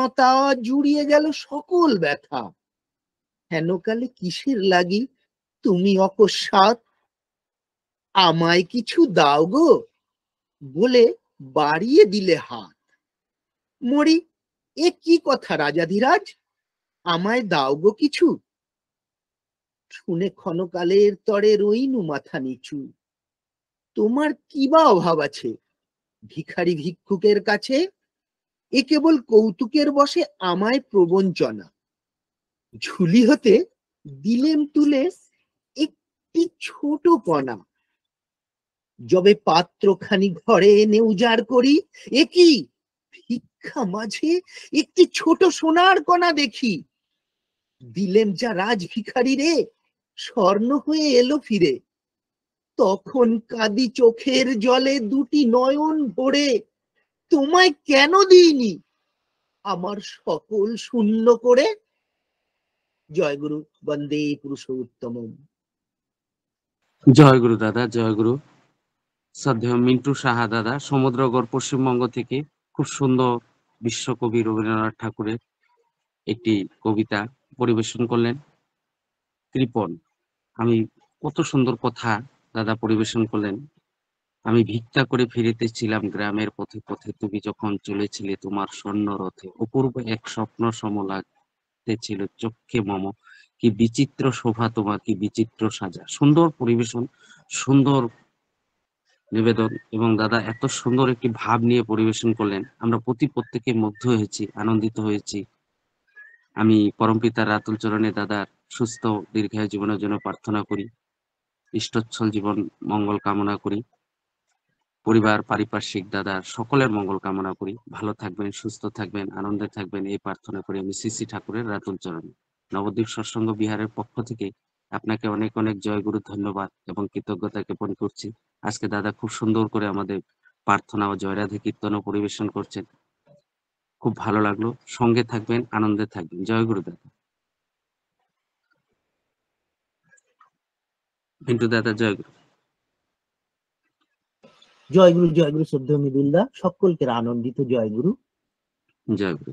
কাঁতা জুড়িয়ে গেল সকল ব্যথা। হেনকালে কিসের লাগি তুমি অকস্মাৎ আমায় কিছু দাও গো বলে বাড়িয়ে দিলে হাত। মরি, এ কি কথা রাজাধিরাজ, আমায় দাও গো কিছু। শুনে ক্ষণকালের তরে রইনু মাথা নিচু। তোমার কি বা অভাব আছে ভিখারি ভিক্ষুকের কাছে? এ কেবল কৌতুকের বসে আমায় প্রবঞ্চনা। ঝুলি হতে দিলেম তুলে একটি ছোট কণা। যবে পাত্রখানি ঘরে এনে উজাড় করি, এ কি ভিক্ষা মাঝে একটি ছোট সোনার কণা দেখি। দিলেম যা রাজ ভিখারি রে, স্বর্ণ হয়ে এলো ফিরে। তখন কাঁদি চোখের জলে দুটি নয়ন ভরে। তোমায় কেন দিইনি আমার সকল শূন্য করে। জয় গুরু, বন্দে পুরুষোত্তম। জয় গুরু দাদা, জয় গুরু। শ্রদ্ধেয় মিন্টু সাহা দাদা, সমুদ্রগড়, পশ্চিমবঙ্গ থেকে খুব সুন্দর বিশ্বকবি রবীন্দ্রনাথ ঠাকুরের একটি কবিতা পরিবেশন করলেন। কৃপণ, আমি কত সুন্দর কথা দাদা পরিবেশন করলেন। আমি ভিক্ষা করে ফিরিতেছিলাম গ্রামের পথে পথে, তুমি যখন চলেছিলে তোমার স্বর্ণ রথে। অপূর্ব এক স্বপ্ন সম লাগতেছিল চক্ষে মম, কি বিচিত্র শোভা তোমার, কি বিচিত্র সাজা। সুন্দর পরিবেশন, সুন্দর নিবেদন, এবং দাদা এত সুন্দর একটি ভাব নিয়ে পরিবেশন করলেন। আমরা প্রত্যেকে মুগ্ধ হয়েছি, আনন্দিত হয়েছি। আমি পরমপিতার রাতুল চরণে দাদার সুস্থ দীর্ঘায়ু জীবনের জন্য প্রার্থনা করি, ইষ্টচ্ছল জীবন মঙ্গল কামনা করি, পরিবার পারিপার্শ্বিক দাদার সকলের মঙ্গল কামনা করি। ভালো থাকবেন, সুস্থ থাকবেন, আনন্দে থাকবেন, এই প্রার্থনা করি আমি শ্রী শ্রী ঠাকুরের রাতুল চরণে। নবদ্বীপ সৎসঙ্গ বিহারের পক্ষ থেকে আপনাকে অনেক অনেক জয়গুরু ধন্যবাদ এবং কৃতজ্ঞতা জ্ঞাপন করছি। আজকে দাদা খুব সুন্দর করে আমাদের প্রার্থনা ও জয়রাধি কীর্তনও পরিবেশন করছেন, খুব ভালো লাগলো। সঙ্গে থাকবেন, আনন্দে থাকবেন। জয় গুরু দাদা। মিন্টু দাদা, জয় গুরু। জয় গুরু, জয় গুরু শ্রদ্ধেয় মৃদুলদা, সকলকে আনন্দিত জয় গুরু। জয় গুরু।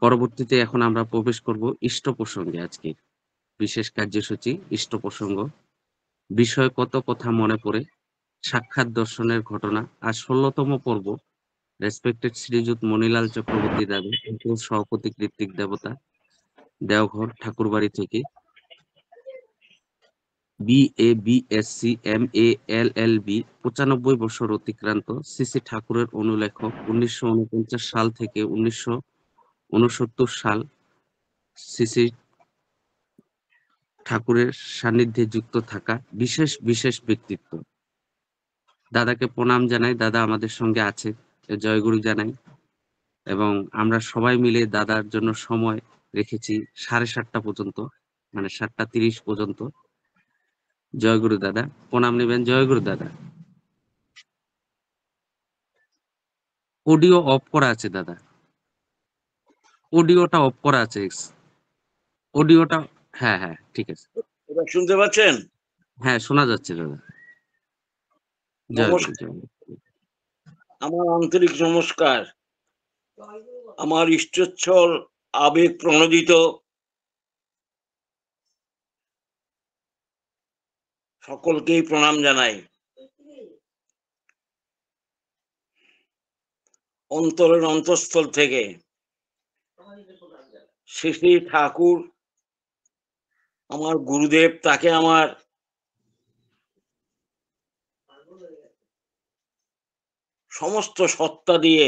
পরবর্তীতে এখন আমরা প্রবেশ করব ইষ্ট প্রসঙ্গে। আজকে বিশেষ কার্যসূচি ইষ্ট প্রসঙ্গ। বিষয় কত কথা মনে পড়ে, সাক্ষাৎ দর্শনের ঘটনা। আর 16তম পর্ব। রেসপেক্টেড শ্রীযুত মণিলাল চক্রবর্তী দাদা, সভাপতি কৃত্তিক দেবতা, দেওঘর ঠাকুরবাড়ি থেকে। BA BSc MA LLB, 95 বছর অতিক্রান্ত, শ্রী শ্রী ঠাকুরের অনুলেখক। 1949 সাল থেকে 1969 সাল শ্রী শ্রী ঠাকুরের সান্নিধ্যে যুক্ত থাকা বিশেষ বিশেষ ব্যক্তিত্ব। দাদাকে প্রণাম জানাই, দাদা আমাদের সঙ্গে আছে, জয়গুরু জানাই। এবং আমরা সবাই মিলে দাদার জন্য সময় রেখেছি 7:30 পর্যন্ত, মানে 7:30 পর্যন্ত। জয়গুরু দাদা, প্রণাম নেবেন। জয়গুরু দাদা। অডিও অফ করা আছে দাদা, অডিওটা অফ করা আছে, অডিওটা। হ্যাঁ হ্যাঁ, ঠিক আছে। এবার শুনতে পাচ্ছেন? হ্যাঁ, শোনা যাচ্ছে দাদা। জয়গুরু, জয়। আমার আন্তরিক নমস্কার। আমার ইষ্টচ্ছল আবেগ প্রণোদিত সকলকেই প্রণাম জানাই। অন্তরের অন্তঃস্থল থেকে শ্রী শ্রী ঠাকুর আমার গুরুদেব, তাকে আমার সমস্ত সত্তা দিয়ে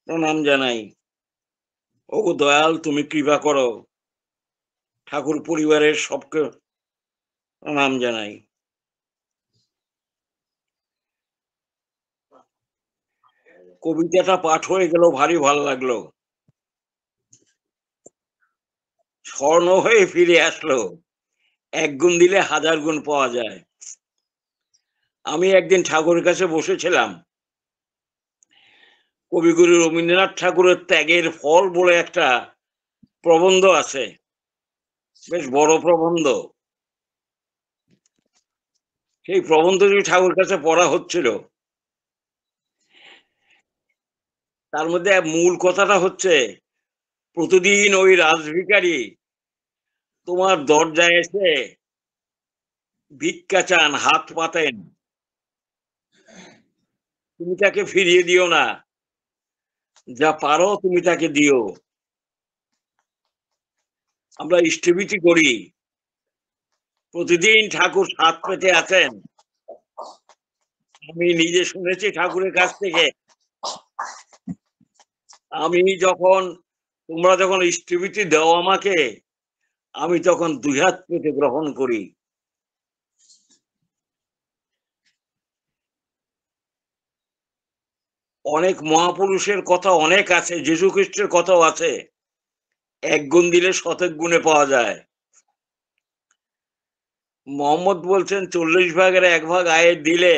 প্রণাম জানাই। ও দয়াল, তুমি কৃপা করো। ঠাকুর পরিবারের সবকে প্রণাম জানাই। কবিতাটা পাঠ হয়ে গেল, ভারী ভালো লাগলো। স্বর্ণ হয়ে ফিরে আসলো, 1 গুণ দিলে 1000 গুণ পাওয়া যায়। আমি একদিন ঠাকুরের কাছে বসেছিলাম, কবিগুরু রবীন্দ্রনাথ ঠাকুরের ত্যাগের ফল বলে একটা প্রবন্ধ আছে, বেশ বড় প্রবন্ধ। সেই প্রবন্ধটি ঠাকুরের কাছে পড়া হচ্ছিল। তার মধ্যে মূল কথাটা হচ্ছে প্রতিদিন ওই রাজভিখারি তোমার দরজায় এসে ভিক্ষা চান, হাত পাতেন, তুমি তাকে ফিরিয়ে দিও না, যা পারো তুমি তাকে দিও। আমরা ইষ্টভীতি করি, প্রতিদিন ঠাকুর হাত পেতে আছেন। আমি নিজে শুনেছি ঠাকুরের কাছ থেকে, তোমরা যখন ইষ্টভীতি দাও আমাকে, আমি তখন দুই হাত পেতে গ্রহণ করি। অনেক মহাপুরুষের কথা অনেক আছে, যীশু খ্রিস্টের কথাও আছে, এক গুণ দিলে শতক গুণে পাওয়া যায়। মোহাম্মদ বলছেন 40 ভাগের 1 ভাগ আয়ের দিলে,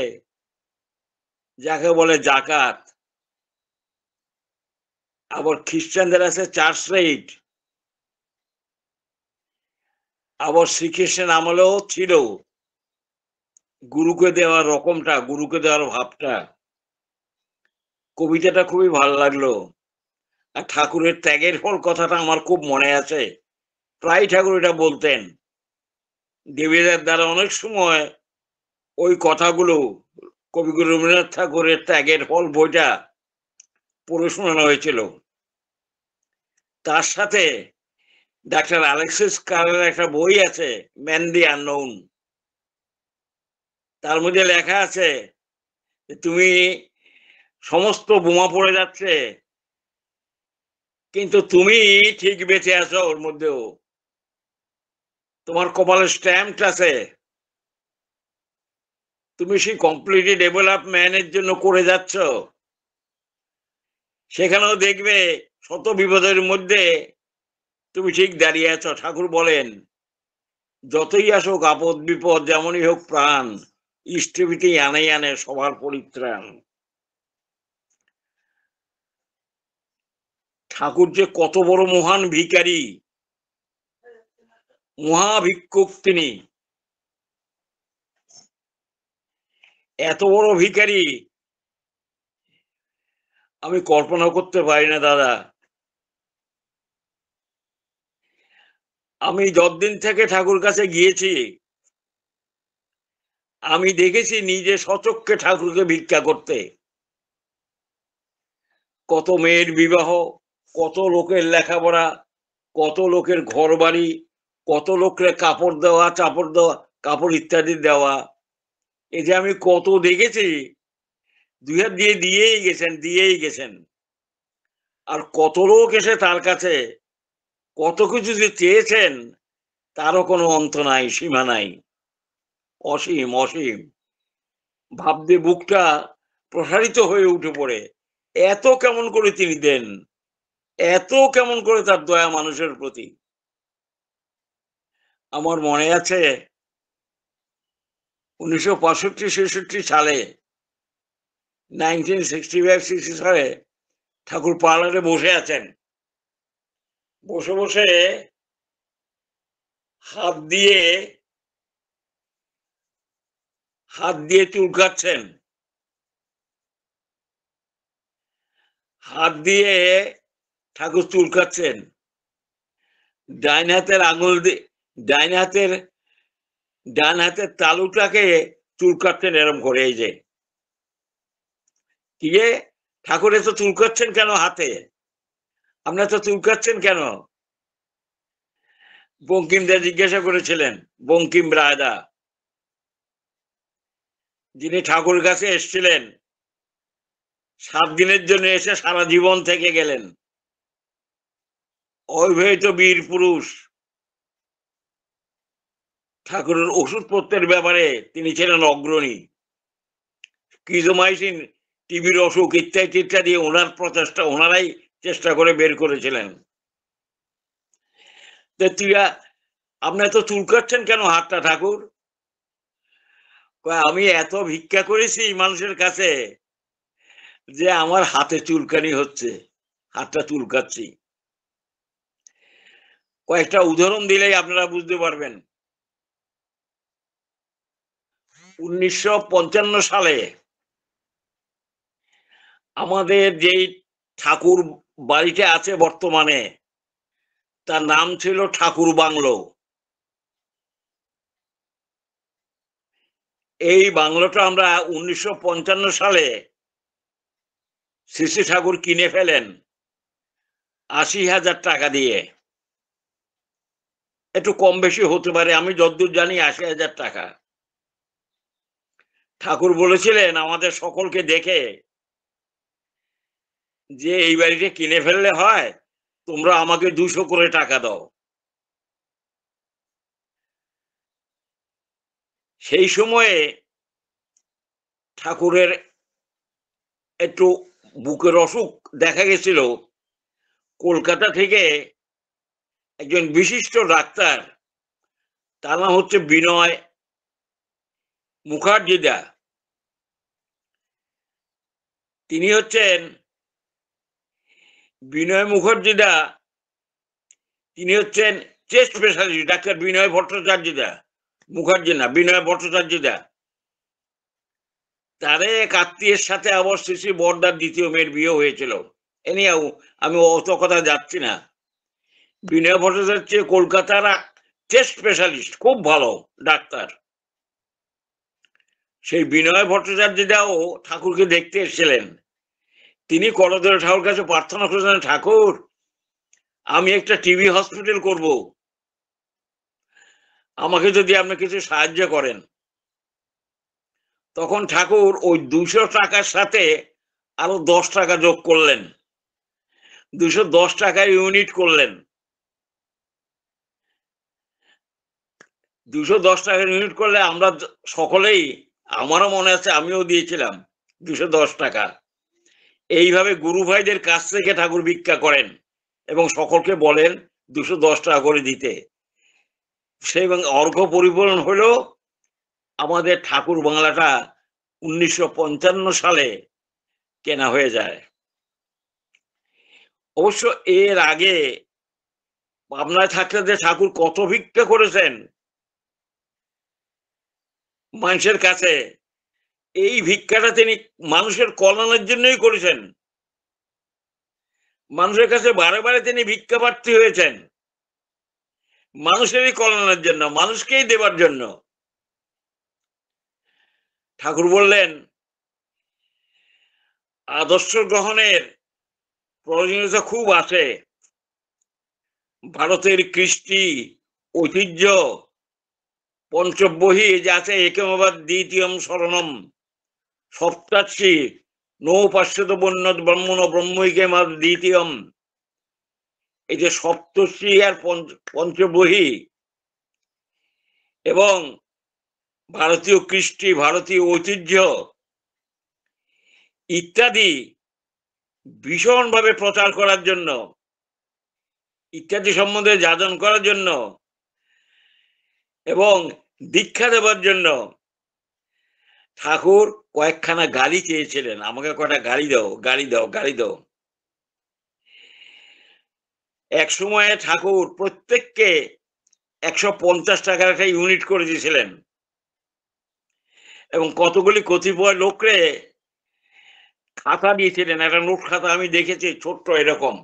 যাকে বলে জাকাত। আবার খ্রিস্টানদের আছে চার্চ রেট। আবার শ্রীকৃষ্ণের আমলেও ছিল গুরুকে দেওয়ার রকমটা, গুরুকে দেওয়ার ভাবটা। কবিতাটা খুবই ভালো লাগলো। আর ঠাকুরের ত্যাগের ফল কথাটা আমার খুব মনে আছে, প্রায় ঠাকুর এটা বলতেন। দেবীদের দ্বারা অনেক সময় ওই কথাগুলো কবিগুরু রবীন্দ্রনাথ ঠাকুরের ত্যাগের ফল বইটা পড়ে শোনানো হয়েছিল। তার সাথে ডাক্তার আলেক্সিস কারের একটা বই আছে, ম্যান দি আননোন। তার মধ্যে লেখা আছে তুমি সমস্ত বোমা পড়ে যাচ্ছে, কিন্তু তুমি ঠিক বেঁচে আছো, ওর মধ্যেও তোমার কপালে স্ট্যাম্প আছে। তুমি সেই কমপ্লিটলি ডেভেলপমেন্টের জন্য করে যাচ্ছ, সেখানেও দেখবে শত বিপদের মধ্যে তুমি ঠিক দাঁড়িয়ে আছো। ঠাকুর বলেন যতই আসুক আপদ বিপদ, যেমনই হোক প্রাণ, ইষ্টভীতি আনে আনে সবার পরিত্রাণ। ঠাকুর যে কত বড় মহান ভিখারি, মহাভিক্ষুক তিনি। এত বড় ভিখারি আমি কল্পনা করতে পারি না দাদা। আমি যতদিন থেকে ঠাকুর কাছে গিয়েছি, আমি দেখেছি নিজে সচক্ষে ঠাকুরকে ভিক্ষা করতে। কত মেয়ের বিবাহ, কত লোকের লেখাপড়া, কত লোকের ঘর বাড়ি, কত লোকের কাপড় দেওয়া, চাপড় দেওয়া, কাপড় ইত্যাদি দেওয়া, এই যে আমি কত দেখেছি। 2 হাত দিয়ে দিয়েই গেছেন। আর কত লোক এসে তার কাছে কত কিছু যে চেয়েছেন, তারও কোনো অন্ত নাই, সীমা নাই, অসীম অসীম। ভাবতে বুকটা প্রসারিত হয়ে উঠে পড়ে। এত কেমন করে তিনি দেন, এত কেমন করে তার দয়া মানুষের প্রতি। আমার মনে আছে 1965-66 সালে, 1965-66 সালে ঠাকুর পার্লারে বসে আছেন। বসে বসে হাত দিয়ে চুলকাচ্ছেন, হাত দিয়ে ঠাকুর চুলকাচ্ছেন। ডান হাতের আঙুল দিয়ে ডান হাতের তালুটাকে চুলকাচ্ছেন এরম করে। এই যে কি যে ঠাকুর এত চুলকাচ্ছেন কেন হাতে, আপনার তো চুলকাচ্ছেন কেন? বঙ্কিমদা জিজ্ঞাসা করেছিলেন, বঙ্কিম রায়দা, যিনি ঠাকুরের কাছে এসেছিলেন 7 দিনের জন্য, এসে সারা জীবন থেকে গেলেন। অবিবাহিত বীর পুরুষ, ঠাকুরের ওষুধপত্রের ব্যাপারে তিনি ছিলেন অগ্রণী। কিজোমাইসিন, টিবির অসুখ ইত্যাদি ইত্যাদি ওনারাই চেষ্টা করে বের করেছিলেন। আপনার তো চুলকাচ্ছেন কেন হাতটা ঠাকুর? আমি এত ভিক্ষা করেছি মানুষের কাছে যে আমার হাতে চুলকানি হচ্ছে, হাতটা চুলকাচ্ছি। কয়েকটা উদাহরণ দিলেই আপনারা বুঝতে পারবেন। 1955 সালে আমাদের যেই ঠাকুর বাড়িতে আছে বর্তমানে, তার নাম ছিল ঠাকুর বাংলো। এই বাংলোটা আমরা 1955 সালে শ্রী শ্রী ঠাকুর কিনে ফেলেন 80,000 টাকা দিয়ে। একটু কম বেশি হতে পারে, আমি যতদূর জানি 80,000 টাকা। ঠাকুর বলেছিলেন আমাদের সকলকে দেখে যে এই বাড়িটা কিনে ফেললে হয়, তোমরা আমাকে 200 করে টাকা দাও। সেই সময়ে ঠাকুরের একটু বুকের অসুখ দেখা গেছিল। কলকাতা থেকে একজন বিশিষ্ট ডাক্তার, তার নাম হচ্ছে বিনয় মুখার্জিদা। তিনি হচ্ছেন বিনয় মুখার্জিদা, তিনি হচ্ছেন চেস্ট স্পেশালিস্ট। ডাক্তার বিনয় ভট্টাচার্যদা, মুখার্জি না, বিনয় ভট্টাচার্যদা। তারে এক আত্মীয়ের সাথে আবার শ্রী শ্রী বড়দার দ্বিতীয় মেয়ের বিয়ে হয়েছিল। এনিয়াও আমি অত কথা যাচ্ছি না। বিনয় ভট্টাচার্য কলকাতার চেস্ট স্পেশালিস্ট, খুব ভালো ডাক্তার। সেই বিনয় ভট্টাচার্যদাও ঠাকুরকে দেখতে এসেছিলেন। তিনি করদরে ঠাকুর কাছে প্রার্থনা করেছেন, ঠাকুর আমি একটা টিবি হসপিটাল করব, আমাকে যদি আপনি কিছু সাহায্য করেন। তখন ঠাকুর ওই 200 টাকার সাথে আরো 10 টাকা যোগ করলেন, 210 টাকার ইউনিট করলেন। 210 টাকার ইউনিট করলে আমরা সকলেই, আমারও মনে আছে আমিও দিয়েছিলাম 210 টাকা। এইভাবে গুরু ভাইদের কাছ থেকে ঠাকুর ভিক্ষা করেন এবং সকলকে বলেন 210 টাকা করে দিতে। সেই অর্ঘ্য পরিপূরণ হলো আমাদের ঠাকুর বাংলাটা 1955 সালে কেনা হয়ে যায়। অবশ্য এর আগে পাবনায় থাকতে যে ঠাকুর কত ভিক্ষা করেছেন মানুষের কাছে, এই ভিক্ষাটা তিনি মানুষের কল্যাণের জন্যই করেছেন। মানুষের কাছে বারে বারে তিনি ভিক্ষা প্রার্থী হয়েছেন, মানুষেরই কল্যাণের জন্য, মানুষকেই দেবার জন্য। ঠাকুর বললেন আদর্শ গ্রহণের প্রয়োজনীয়তা খুব আছে। ভারতের কৃষ্টি ঐতিহ্য পঞ্চবহি যাতে একমবাদ দ্বিতীয়ম শরণম সপ্তাশ্রী নৌপাশ্চাত বন্য ব্রহ্মণ ব্রহ্মৈকে মাদ দ্বিতীয়ম, এই যে সপ্তশ্রী আর পঞ্চবহি এবং ভারতীয় কৃষ্টি, ভারতীয় ঐতিহ্য ইত্যাদি ভীষণভাবে প্রচার করার জন্য, ইত্যাদি সম্বন্ধে যাজন করার জন্য এবং দীক্ষা দেবার জন্য ঠাকুর কয়েকখানা গাড়ি চেয়েছিলেন, আমাকে কটা গাড়ি দাও, গাড়ি দাও, গাড়ি দাও। এক সময়ে ঠাকুর প্রত্যেককে 150 টাকার একটা ইউনিট করে দিয়েছিলেন এবং কতগুলি কতিপয় লোকরে খাতা দিয়েছিলেন। একটা নোট খাতা আমি দেখেছি, ছোট্ট এরকম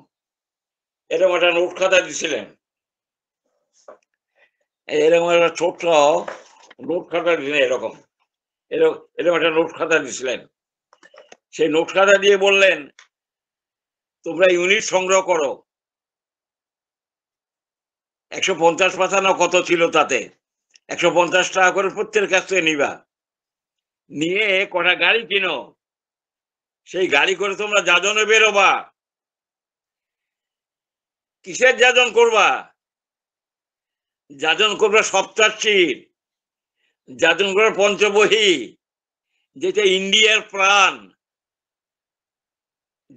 এরকম একটা নোট খাতা দিয়েছিলেন, এরকম একটা ছোট্ট নোট খাতা দিলেন, এরকম এরকম এরকম একটা নোট খাতা দিয়েছিলেন। সেই নোট খাতা দিয়ে বললেন তোমরা ইউনিট সংগ্রহ করো। 150 পাতা না কত ছিল, তাতে 150 টাকা করে প্রত্যেকের কাছ থেকে নিবা, নিয়ে কটা গাড়ি কিনো, সেই গাড়ি করে তোমরা যাজনে বেরোবা। কিসের যাজন করবা? যাজন করবা সপ্তাশ্রীর, যাজন করবা পঞ্চবহি, যেটা ইন্ডিয়ার প্রাণ,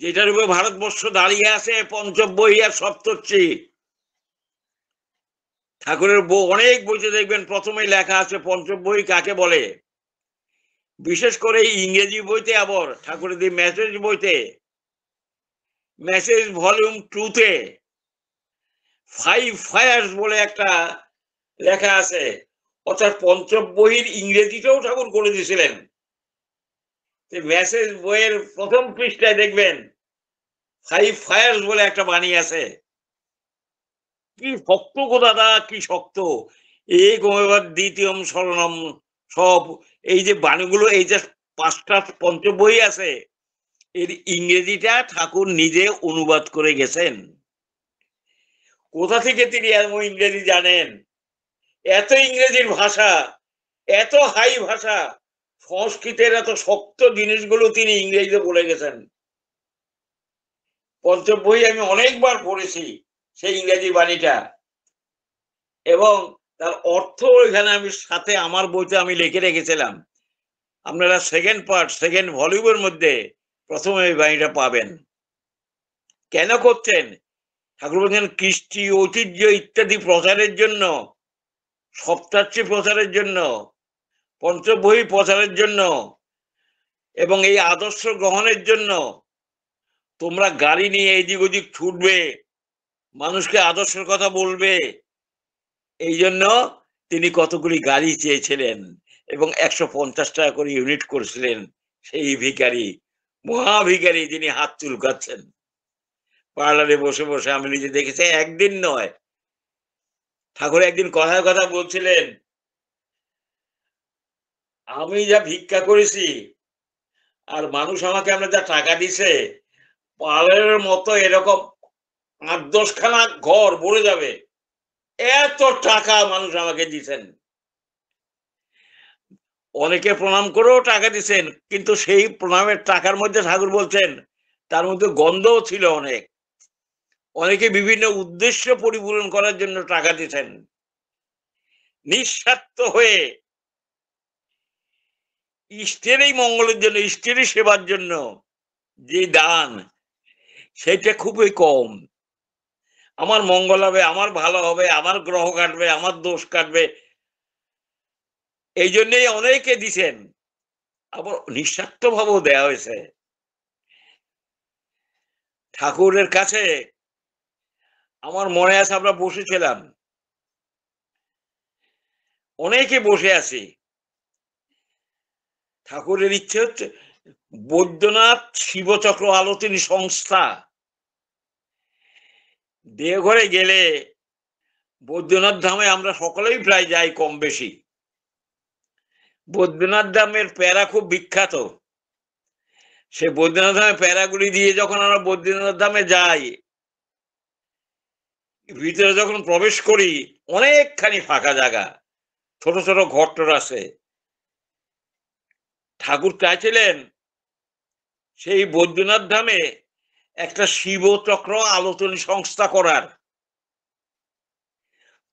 যেটার উপরে ভারতবর্ষ দাঁড়িয়ে আছে, পঞ্চবহি আর সপ্তশ্রী। ঠাকুরের অনেক বইতে দেখবেন প্রথমেই লেখা আছে পঞ্চবহি কাকে বলে। বিশেষ করে ইংরেজি বইতে, আবার ঠাকুরের দি মেসেজ বইতে, মেসেজ ভলিউম 2-তে 5 ফায়ার্স বলে একটা লেখা আছে, অর্থাৎ পঞ্চবহির ইংরেজিটাও ঠাকুর করে দিয়েছিলেন। মেসেজ বইয়ের প্রথম পৃষ্ঠায় দেখবেন ফাইভ ফায়ার্স বলে একটা বাণী আছে। কি শক্ত গো দাদা, কি শক্ত। একম এবার দ্বিতীয়ম শরণম সব, এই যে বাণীগুলো, এই যে 5টা পঞ্চবই আছে, এর ইংরেজিটা ঠাকুর নিজে অনুবাদ করে গেছেন। কোথা থেকে তিনি এমন ইংরেজি জানেন? এত ইংরেজির ভাষা, এত হাই ভাষা, সংস্কৃতের এত শক্ত জিনিসগুলো তিনি ইংরেজিতে বলে গেছেন। পঞ্চবই আমি অনেকবার পড়েছি সেই ইংরেজি বাণীটা, এবং তার অর্থ এখানে আমি সাথে আমার বইতে আমি লিখে রেখেছিলাম। আপনারা সেকেন্ড পার্ট, সেকেন্ড ভলিউমের মধ্যে প্রথমে এই বাণীটা পাবেন। কেন করছেন? ঠাকুর বলছেন কৃষ্টি ঐতিহ্য ইত্যাদি প্রচারের জন্য, সপ্তাহী প্রচারের জন্য, পঞ্চবই প্রচারের জন্য, এবং এই আদর্শ গ্রহণের জন্য তোমরা গাড়ি নিয়ে এদিক ওদিক ছুটবে, মানুষকে আদর্শের কথা বলবে। এই জন্য তিনি কতগুলি গাড়ি চেয়েছিলেন এবং 150 টাকা করে ইউনিট করেছিলেন। সেই ভিখারি, মহাভিখারি, যিনি হাত চুলকাচ্ছেন পার্লারে বসে বসে, আমি নিজে দেখেছি, একদিন নয়। ঠাকুর একদিন কথায় কথা বলছিলেন, আমি যা ভিক্ষা করেছি আর মানুষ আমাকে আমরা যা টাকা দিছে, পার্লারের মতো এরকম 8-10 খানা ঘর ভরে যাবে, এত টাকা মানুষ আমাকে দিচ্ছেন। অনেকে প্রণাম করেও টাকা দিচ্ছেন, কিন্তু সেই প্রণামের টাকার মধ্যে ঠাকুর বলছেন তার মধ্যে গন্ধও ছিল অনেক। অনেকে বিভিন্ন উদ্দেশ্য পরিপূরণ করার জন্য টাকা দিচ্ছেন, নিঃস্বার্থ হয়ে ইষ্টেরই মঙ্গলের জন্য, ইষ্টেরই সেবার জন্য যে দান, সেটা খুবই কম। আমার মঙ্গল হবে, আমার ভালো হবে, আমার গ্রহ কাটবে, আমার দোষ কাটবে, এই জন্যই অনেকে দিছেন। আবার নিঃস্বার্থ ভাবেও দেয়া হয়েছে। ঠাকুরের কাছে আমার মনে আছে, আমরা বসেছিলাম, অনেকে বসে আছি। ঠাকুরের ইচ্ছে হচ্ছে বৈদ্যনাথ শিবচক্র আলোচনী সংস্থা, দেওঘরে গেলে বৈদ্যনাথ ধামে আমরা সকলেই প্রায় যাই কম বেশি। বৈদ্যনাথ ধামের প্যারা খুব বিখ্যাত। সে বৈদ্যনাথ ধামে প্যারাগুলি দিয়ে যখন আমরা বৈদ্যনাথ ধামে যাই, ভিতরে যখন প্রবেশ করি, অনেকখানি ফাঁকা জায়গা, ছোট ছোট ঘরটর আছে। ঠাকুর চাইছিলেন সেই বৈদ্যনাথ ধামে একটা শিবচক্র আলোচনী সংস্থা করার।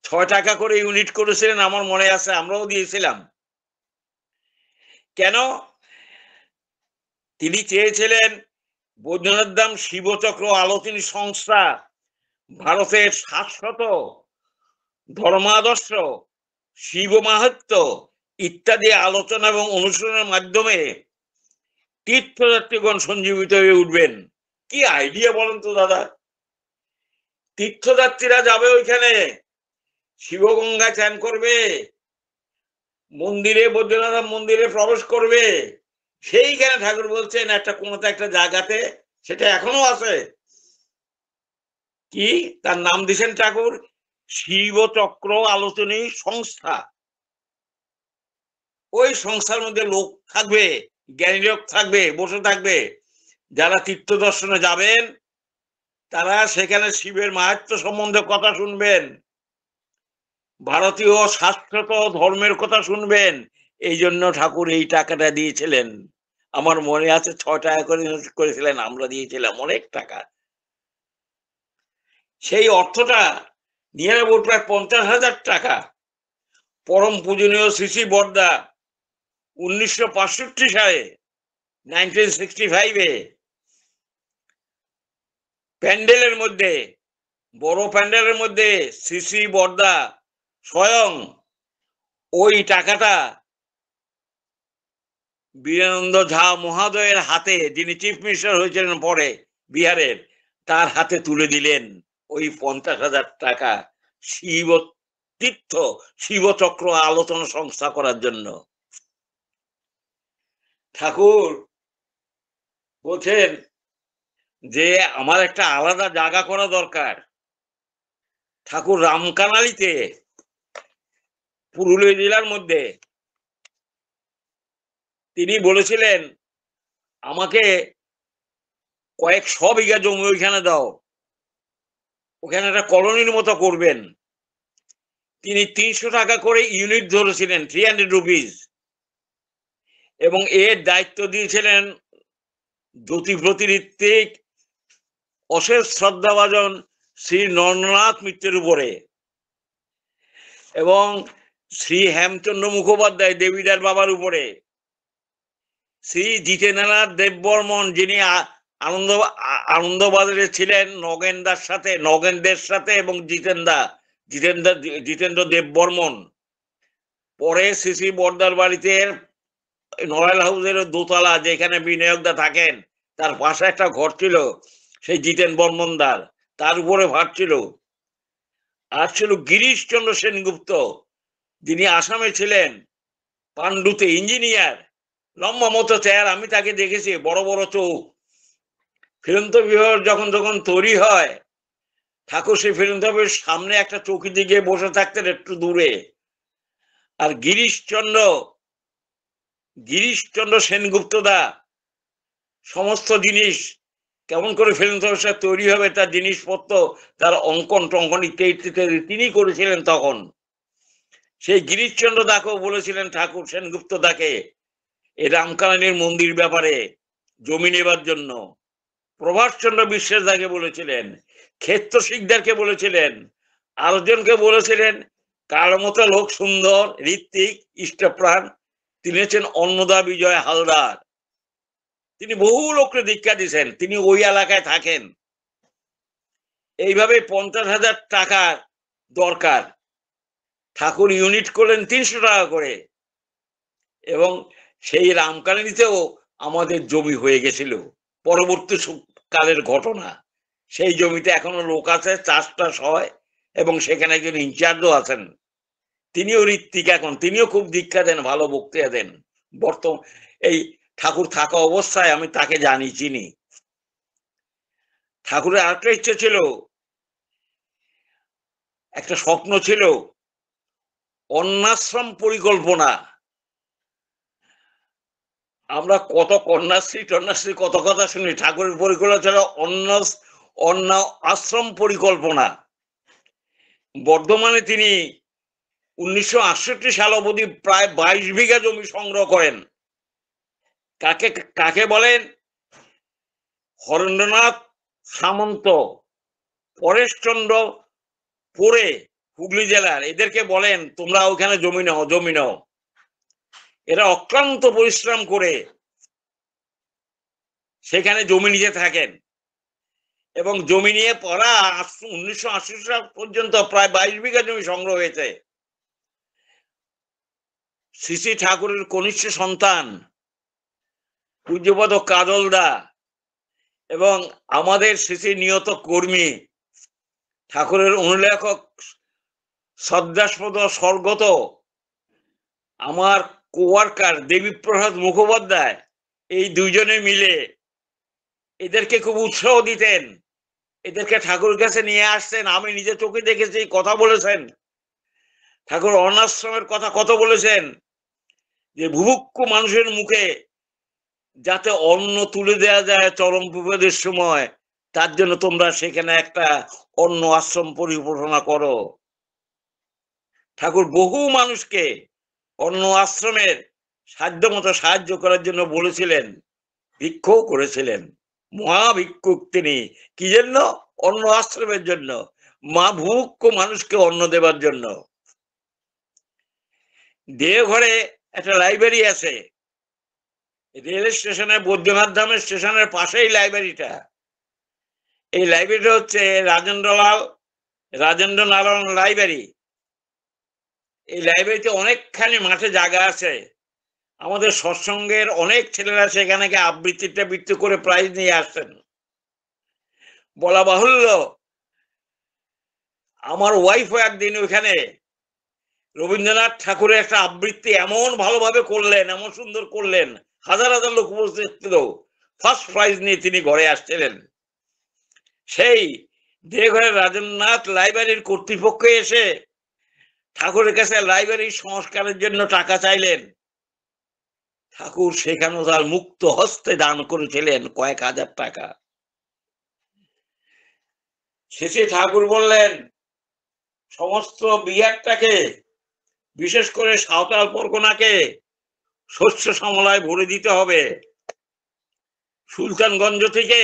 6 টাকা করে ইউনিট করেছিলেন, আমার মনে আছে, আমরাও দিয়েছিলাম। কেন? তিনি চেয়েছিলেন বৈদ্যনাথ ধাম শিবচক্র আলোচনী সংস্থা ভারতের শাশ্বত ধর্মাদর্শ, শিব মাহাত্ম্য ইত্যাদি আলোচনা এবং অনুশীলনের মাধ্যমে তীর্থযাত্রীগণ সঞ্জীবিত হয়ে উঠবেন। কি আইডিয়া বলেন তো দাদা! তীর্থযাত্রীরা যাবে ওইখানে, শিবগঙ্গা চান করবে, মন্দিরে, বৈদ্যনাথ মন্দিরে প্রবেশ করবে। সেইখানে ঠাকুর বলছেন একটা কোনোটা একটা জায়গাতে, সেটা এখনো আছে, কি তার নাম দিয়েছেন ঠাকুর, শিবচক্র আলোচনী সংস্থা। ওই সংস্থার মধ্যে লোক থাকবে, জ্ঞানী লোক থাকবে, বসে থাকবে। যারা তীর্থ দর্শনে যাবেন তারা সেখানে শিবের মাহাত্ম্য সম্বন্ধে কথা শুনবেন, ভারতীয় শাশ্বত ধর্মের কথা শুনবেন। এই জন্য ঠাকুর এই টাকাটা দিয়েছিলেন। আমার মনে আছে 6 টাকা করে করেছিলেন, আমরা দিয়েছিলাম অনেক টাকা। সেই অর্থটা নিয়ে নেব প্রায় 50,000 টাকা। পরম পূজনীয় শ্রী শ্রী বরদা 1965 সালে, 1965-এ প্যান্ডেলের মধ্যে, বড় প্যান্ডেলের মধ্যে শ্রী শ্রী বরদা স্বয়ং ওই টাকাটা বীরানন্দ ঝা মহাদয়ের হাতে, যিনি চিফ মিনিস্টার হয়েছিলেন পরে বিহারের, তার হাতে তুলে দিলেন ওই 50,000 টাকা শিব তীর্থ শিবচক্র আলোচনা সংস্থা করার জন্য। ঠাকুর বলছেন যে আমার একটা আলাদা জায়গা করা দরকার। ঠাকুর রামকানালিতে, পুরুলিয়া জেলার মধ্যে, তিনি বলেছিলেন আমাকে কয়েকশো বিঘা জমি ওইখানে দাও, ওখানে একটা কলোনির মতো করবেন। তিনি 300 টাকা করে ইউনিট ধরেছিলেন, 300 রুপিস, এবং এর দায়িত্ব দিয়েছিলেন জ্যোতিপ্রতি ঋত্বিক অশেষ শ্রদ্ধাভাজন শ্রী নরেন্দ্রনাথ মিত্রের উপরে, এবং শ্রী হেমচন্দ্র মুখোপাধ্যায় দেবীদার বাবার উপরে, শ্রী জিতেন্দ্রনাথ দেববর্মন যিনি আনন্দবাজারে ছিলেন নগেনদের সাথে এবং জিতেন্দ্র দেববর্মন, পরে শ্রী শ্রী বর্দার বাড়িতে নড়াইল হাউসের দোতলা যেখানে বিনায়কদা থাকেন তার পাশে একটা ঘর ছিল, সেই জিতেন বর্মনদার, তার উপরে ভার ছিল। আর ছিল গিরিশচন্দ্র সেনগুপ্ত, যিনি আসামে ছিলেন, পাণ্ডুতে ইঞ্জিনিয়ার, লম্বা মতো চেহারা, আমি তাকে দেখেছি, বড় বড় চোখ। ফিরন্তবিহার যখন তৈরি হয়, ঠাকুর সেই ফিরন্তবিহারের সামনে একটা চৌকি দিকে বসে থাকতেন একটু দূরে। আর গিরিশচন্দ্র সেনগুপ্ত দা সমস্ত জিনিস কেমন করে ফিরন্তবিহার তৈরি হবে তার জিনিসপত্র, তার অঙ্কন টঙ্কন ইত্যাদি তিনি করেছিলেন তখন। সেই গিরিশচন্দ্র দাকেও বলেছিলেন ঠাকুর সেনগুপ্ত দাকে এই রামকানালির মন্দির ব্যাপারে জমি নেবার জন্য। প্রভাষচন্দ্র বিশ্বাস দাকে বলেছিলেন, ক্ষেত্র শিকদারকে বলেছিলেন, আরজনকে বলেছিলেন। কার মতো লোক সুন্দর, ঋত্বিক, ইষ্টপ্রাণ, তিনি হচ্ছেন অন্নদা বিজয় হালদার। তিনি বহু লোককে দীক্ষা দিয়েছেন, তিনি ওই এলাকায় থাকেন। এইভাবে 50,000 টাকার দরকার, ঠাকুর ইউনিট করলেন 300 টাকা করে, এবং সেই রামকানালিতেও আমাদের জমি হয়ে গেছিল। পরবর্তী কালের ঘটনা, সেই জমিতে এখনো লোক আছে, চাষটাস হয়, এবং সেখানে একজন ইনচার্জও আছেন, তিনিও ঋত্বিক। এখন তিনিও খুব দীক্ষা দেন, ভালো বক্তৃতা দেন। বর্তমান এই ঠাকুর থাকা অবস্থায় আমি তাকে জানি, চিনি। ঠাকুরের আরেকটা ইচ্ছে ছিল, একটা স্বপ্ন ছিল, অন্নাশ্রম পরিকল্পনা। আমরা কত কন্যাশ্রী কত কথা শুনি, ঠাকুরের পরিকল্পনা ছিল অন্ন আশ্রম পরিকল্পনা। বর্ধমানে তিনি 1968 সাল অবধি প্রায় 22 বিঘা জমি সংগ্রহ করেন। কাকে বলেন? হরেন্দ্রনাথ সামন্ত, পরেশচন্দ্র পোড়ে, হুগলি জেলার, এদেরকে বলেন তোমরা ওখানে জমি নাও। এরা অক্লান্ত পরিশ্রম করে সেখানে জমি নিতে থাকেন, এবং জমি নিয়ে পড়া 1980 সাল পর্যন্ত প্রায় 22 বিঘা জমি সংগ্রহ হয়েছে। শ্রী শ্রী ঠাকুরের কনিষ্ঠ সন্তান পূজ্যপদ কাজলদা এবং আমাদের শ্রী শ্রী নিয়ত কর্মী ঠাকুরের অনুলেখক শ্রদ্ধাস্পদ স্বর্গত আমার কোয়ার্কার দেবীপ্রসাদ মুখোপাধ্যায়, এই দুইজনে মিলে এদেরকে খুব উৎসাহ দিতেন, এদেরকে ঠাকুরের কাছে নিয়ে আসতেন। আমি নিজে চোখে দেখেছি, কথা বলেছেন ঠাকুর। অনাশ্রমের কথা কত বলেছেন, যে ভুভুক্ষ মানুষের মুখে যাতে অন্ন তুলে দেওয়া যায় চরম বিপদের সময়, তার জন্য তোমরা সেখানে একটা অন্ন আশ্রম পরিকল্পনা করো। ঠাকুর বহু মানুষকে অন্ন আশ্রমের সাধ্যমতো সাহায্য করার জন্য বলেছিলেন, ভিক্ষও করেছিলেন। মহাভিক্ষুক তিনি, কি জন্য? অন্ন আশ্রমের জন্য, ভুভুক্ষ মানুষকে অন্ন দেবার জন্য। দেওঘরে একটা লাইব্রেরি আছে, রেল স্টেশনের, বৈদ্যনাথ ধামের স্টেশনের পাশেই লাইব্রেরিটা। এই লাইব্রেরিটা হচ্ছে রাজেন্দ্র নারায়ণ লাইব্রেরি। এই লাইব্রেরিতে অনেকখানি মাঠে জায়গা আছে। আমাদের সৎসঙ্গের অনেক ছেলেরা সেখানে গিয়ে আবৃত্তি করে প্রাইজ নিয়ে আসছেন। বলা বাহুল্য, আমার ওয়াইফও একদিন ওইখানে রবীন্দ্রনাথ ঠাকুরের একটা আবৃত্তি এমন ভালোভাবে করলেন, এমন সুন্দর করলেন, হাজার হাজার লোক উপস্থিত ছিল, ফার্স্ট প্রাইজ নিয়ে তিনি ঘরে আসছিলেন। সেই দেওঘরের রাজেন্দ্রনাথ লাইব্রেরির কর্তৃপক্ষ এসে ঠাকুরের কাছে লাইব্রেরি সংস্কারের জন্য টাকা চাইলেন। ঠাকুর সেখানেও তার মুক্ত হস্তে দান করেছিলেন কয়েক হাজার টাকা। শেষে ঠাকুর বললেন, সমস্ত বিহারটাকে, বিশেষ করে সাঁওতাল পরগনাকে শস্য শ্যামলায় ভরে দিতে হবে। সুলতানগঞ্জ থেকে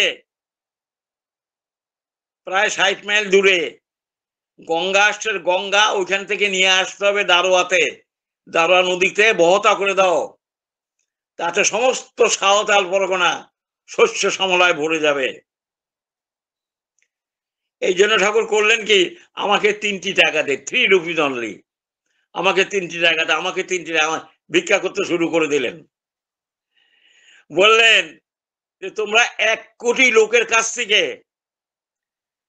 প্রায় 60 মাইল দূরে গঙ্গা আসছে, গঙ্গা ওইখান থেকে নিয়ে আসতে হবে দারোয়াতে, দারোয়া নদীতে বহতা করে দাও, তাতে সমস্ত সাঁওতাল পরগনা শস্য শ্যামলায় ভরে যাবে। এই জন্য ঠাকুর করলেন কি, আমাকে 3টি টাকা দে, 3 রুপিস অনলি, আমাকে 3টি টাকা দে, আমাকে 3টি টাকা, ভিক্ষা করতে শুরু করে দিলেন। বললেন যে তোমরা 1 কোটি লোকের কাছ থেকে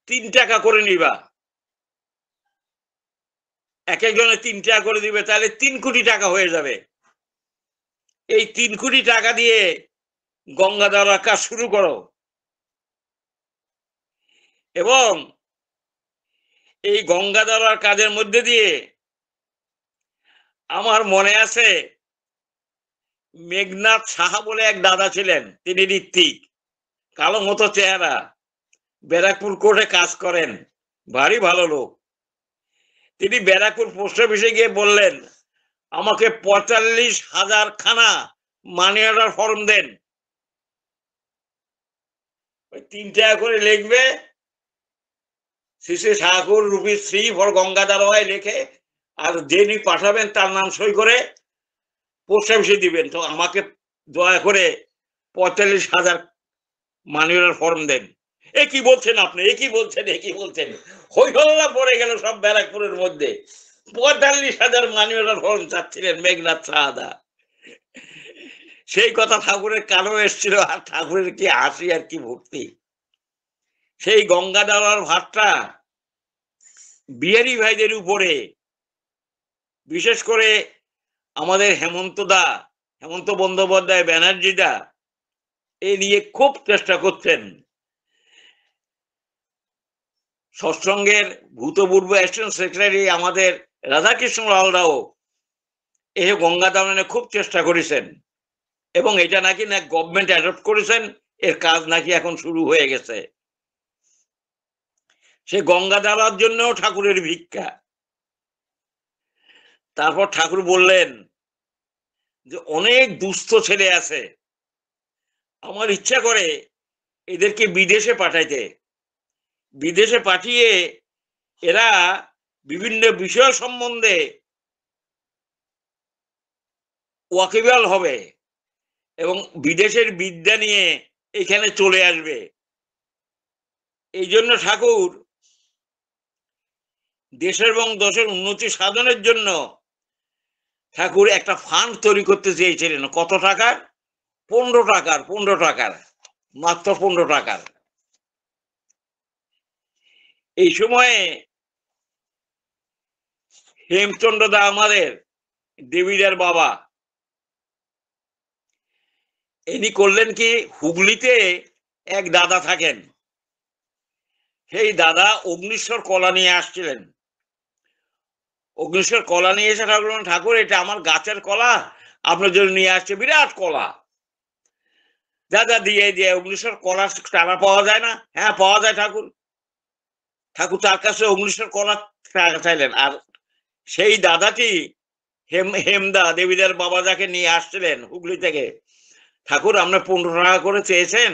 3 টাকা করে নিবা, এক একজনে 3 টাকা করে দিবে, তাহলে 3 কোটি টাকা হয়ে যাবে। এই 3 কোটি টাকা দিয়ে গঙ্গা দেওয়ার কাজ শুরু করো। এবং এই গঙ্গা দেওয়ার কাজের মধ্যে দিয়ে আমার মনে আছে মেঘনাথ সাহা বলে এক দাদা ছিলেন, তিনি ঋত্বিক, কালো মতো চেহারা, ব্যারাকপুর কোর্টে কাজ করেন, ভারী ভালো লোক। তিনি ব্যারাকপুর পোস্ট অফিসে গিয়ে বললেন, আমাকে 45,000 খানা মানি অর্ডার ফর্ম দেন, 3 টাকা করে লিখবে, শ্রী ঠাকুর রূপী ফর গঙ্গা দারোয়ায় লেখে, আর যিনি পাঠাবেন তার নাম সই করে পোস্ট অফিসে দিবেন। তো আমাকে দয়া করে 45,000 মানি অর্ডার ফর্ম দেন। এ কি বলছেন আপনি, এ কি বলছেন, এ কি বলছেন, হই হল্লা পড়ে গেল সব ব্যারাকপুরের মধ্যে। 45,000 মানি অর্ডার ফর্ম চাচ্ছিলেন মেঘনাথ সাহাদা। সেই কথা ঠাকুরের কানেও এসেছিল, আর ঠাকুরের কি হাসি আর কি ভক্তি। সেই গঙ্গা দেওয়ার ভাতটা বিহারী ভাইদের উপরে, বিশেষ করে আমাদের হেমন্ত বন্দ্যোপাধ্যায় ব্যানার্জি দা এ নিয়ে খুব চেষ্টা করছেন। সৎসঙ্গের ভূতপূর্ব অ্যাসিস্ট্যান্ট সেক্রেটারি আমাদের রাধাকৃষ্ণ লালরাও এ গঙ্গা দাওয়ানে খুব চেষ্টা করেছেন, এবং এটা নাকি না গভর্নমেন্ট অ্যাডপ্ট করেছেন, এর কাজ নাকি এখন শুরু হয়ে গেছে। সে গঙ্গা দেওয়ার জন্য ঠাকুরের ভিক্ষা। তারপর ঠাকুর বললেন যে অনেক দুস্থ ছেলে আছে, আমার ইচ্ছা করে এদেরকে বিদেশে পাঠাইতে, বিদেশে পাঠিয়ে এরা বিভিন্ন বিষয় সম্বন্ধে ওয়াকিবহাল হবে এবং বিদেশের বিদ্যা নিয়ে এখানে চলে আসবে। এই জন্য ঠাকুর দেশের এবং দেশের উন্নতি সাধনের জন্য ঠাকুর একটা ফান্ড তৈরি করতে চেয়েছিলেন। কত টাকার? 15 টাকার, মাত্র 15 টাকার। এই সময়ে হেমচন্দ্র দা আমাদের দেবীদার বাবা, ইনি করলেন কি, হুগলিতে এক দাদা থাকেন, সেই দাদা অগ্নিশ্বর কলা নিয়ে আসছিলেন। অগ্নিশ্বর কলা নিয়ে এসে ঠাকুর এটা আমার গাছের কলা, আপনার জন্য নিয়ে আসছে, বিরাট কলা। দাদা দিয়ে দিয়ে অগ্নিশ্বর কলা চারা পাওয়া যায় না? হ্যাঁ পাওয়া যায় ঠাকুর। ঠাকুর তার কাছে অগ্নিশ্বর কলা চাইলেন। আর সেই দাদাটি হেমদা দেবীদার বাবা যাকে নিয়ে আসছিলেন হুগলি থেকে, ঠাকুর আমরা 15 টাকা করে চেয়েছেন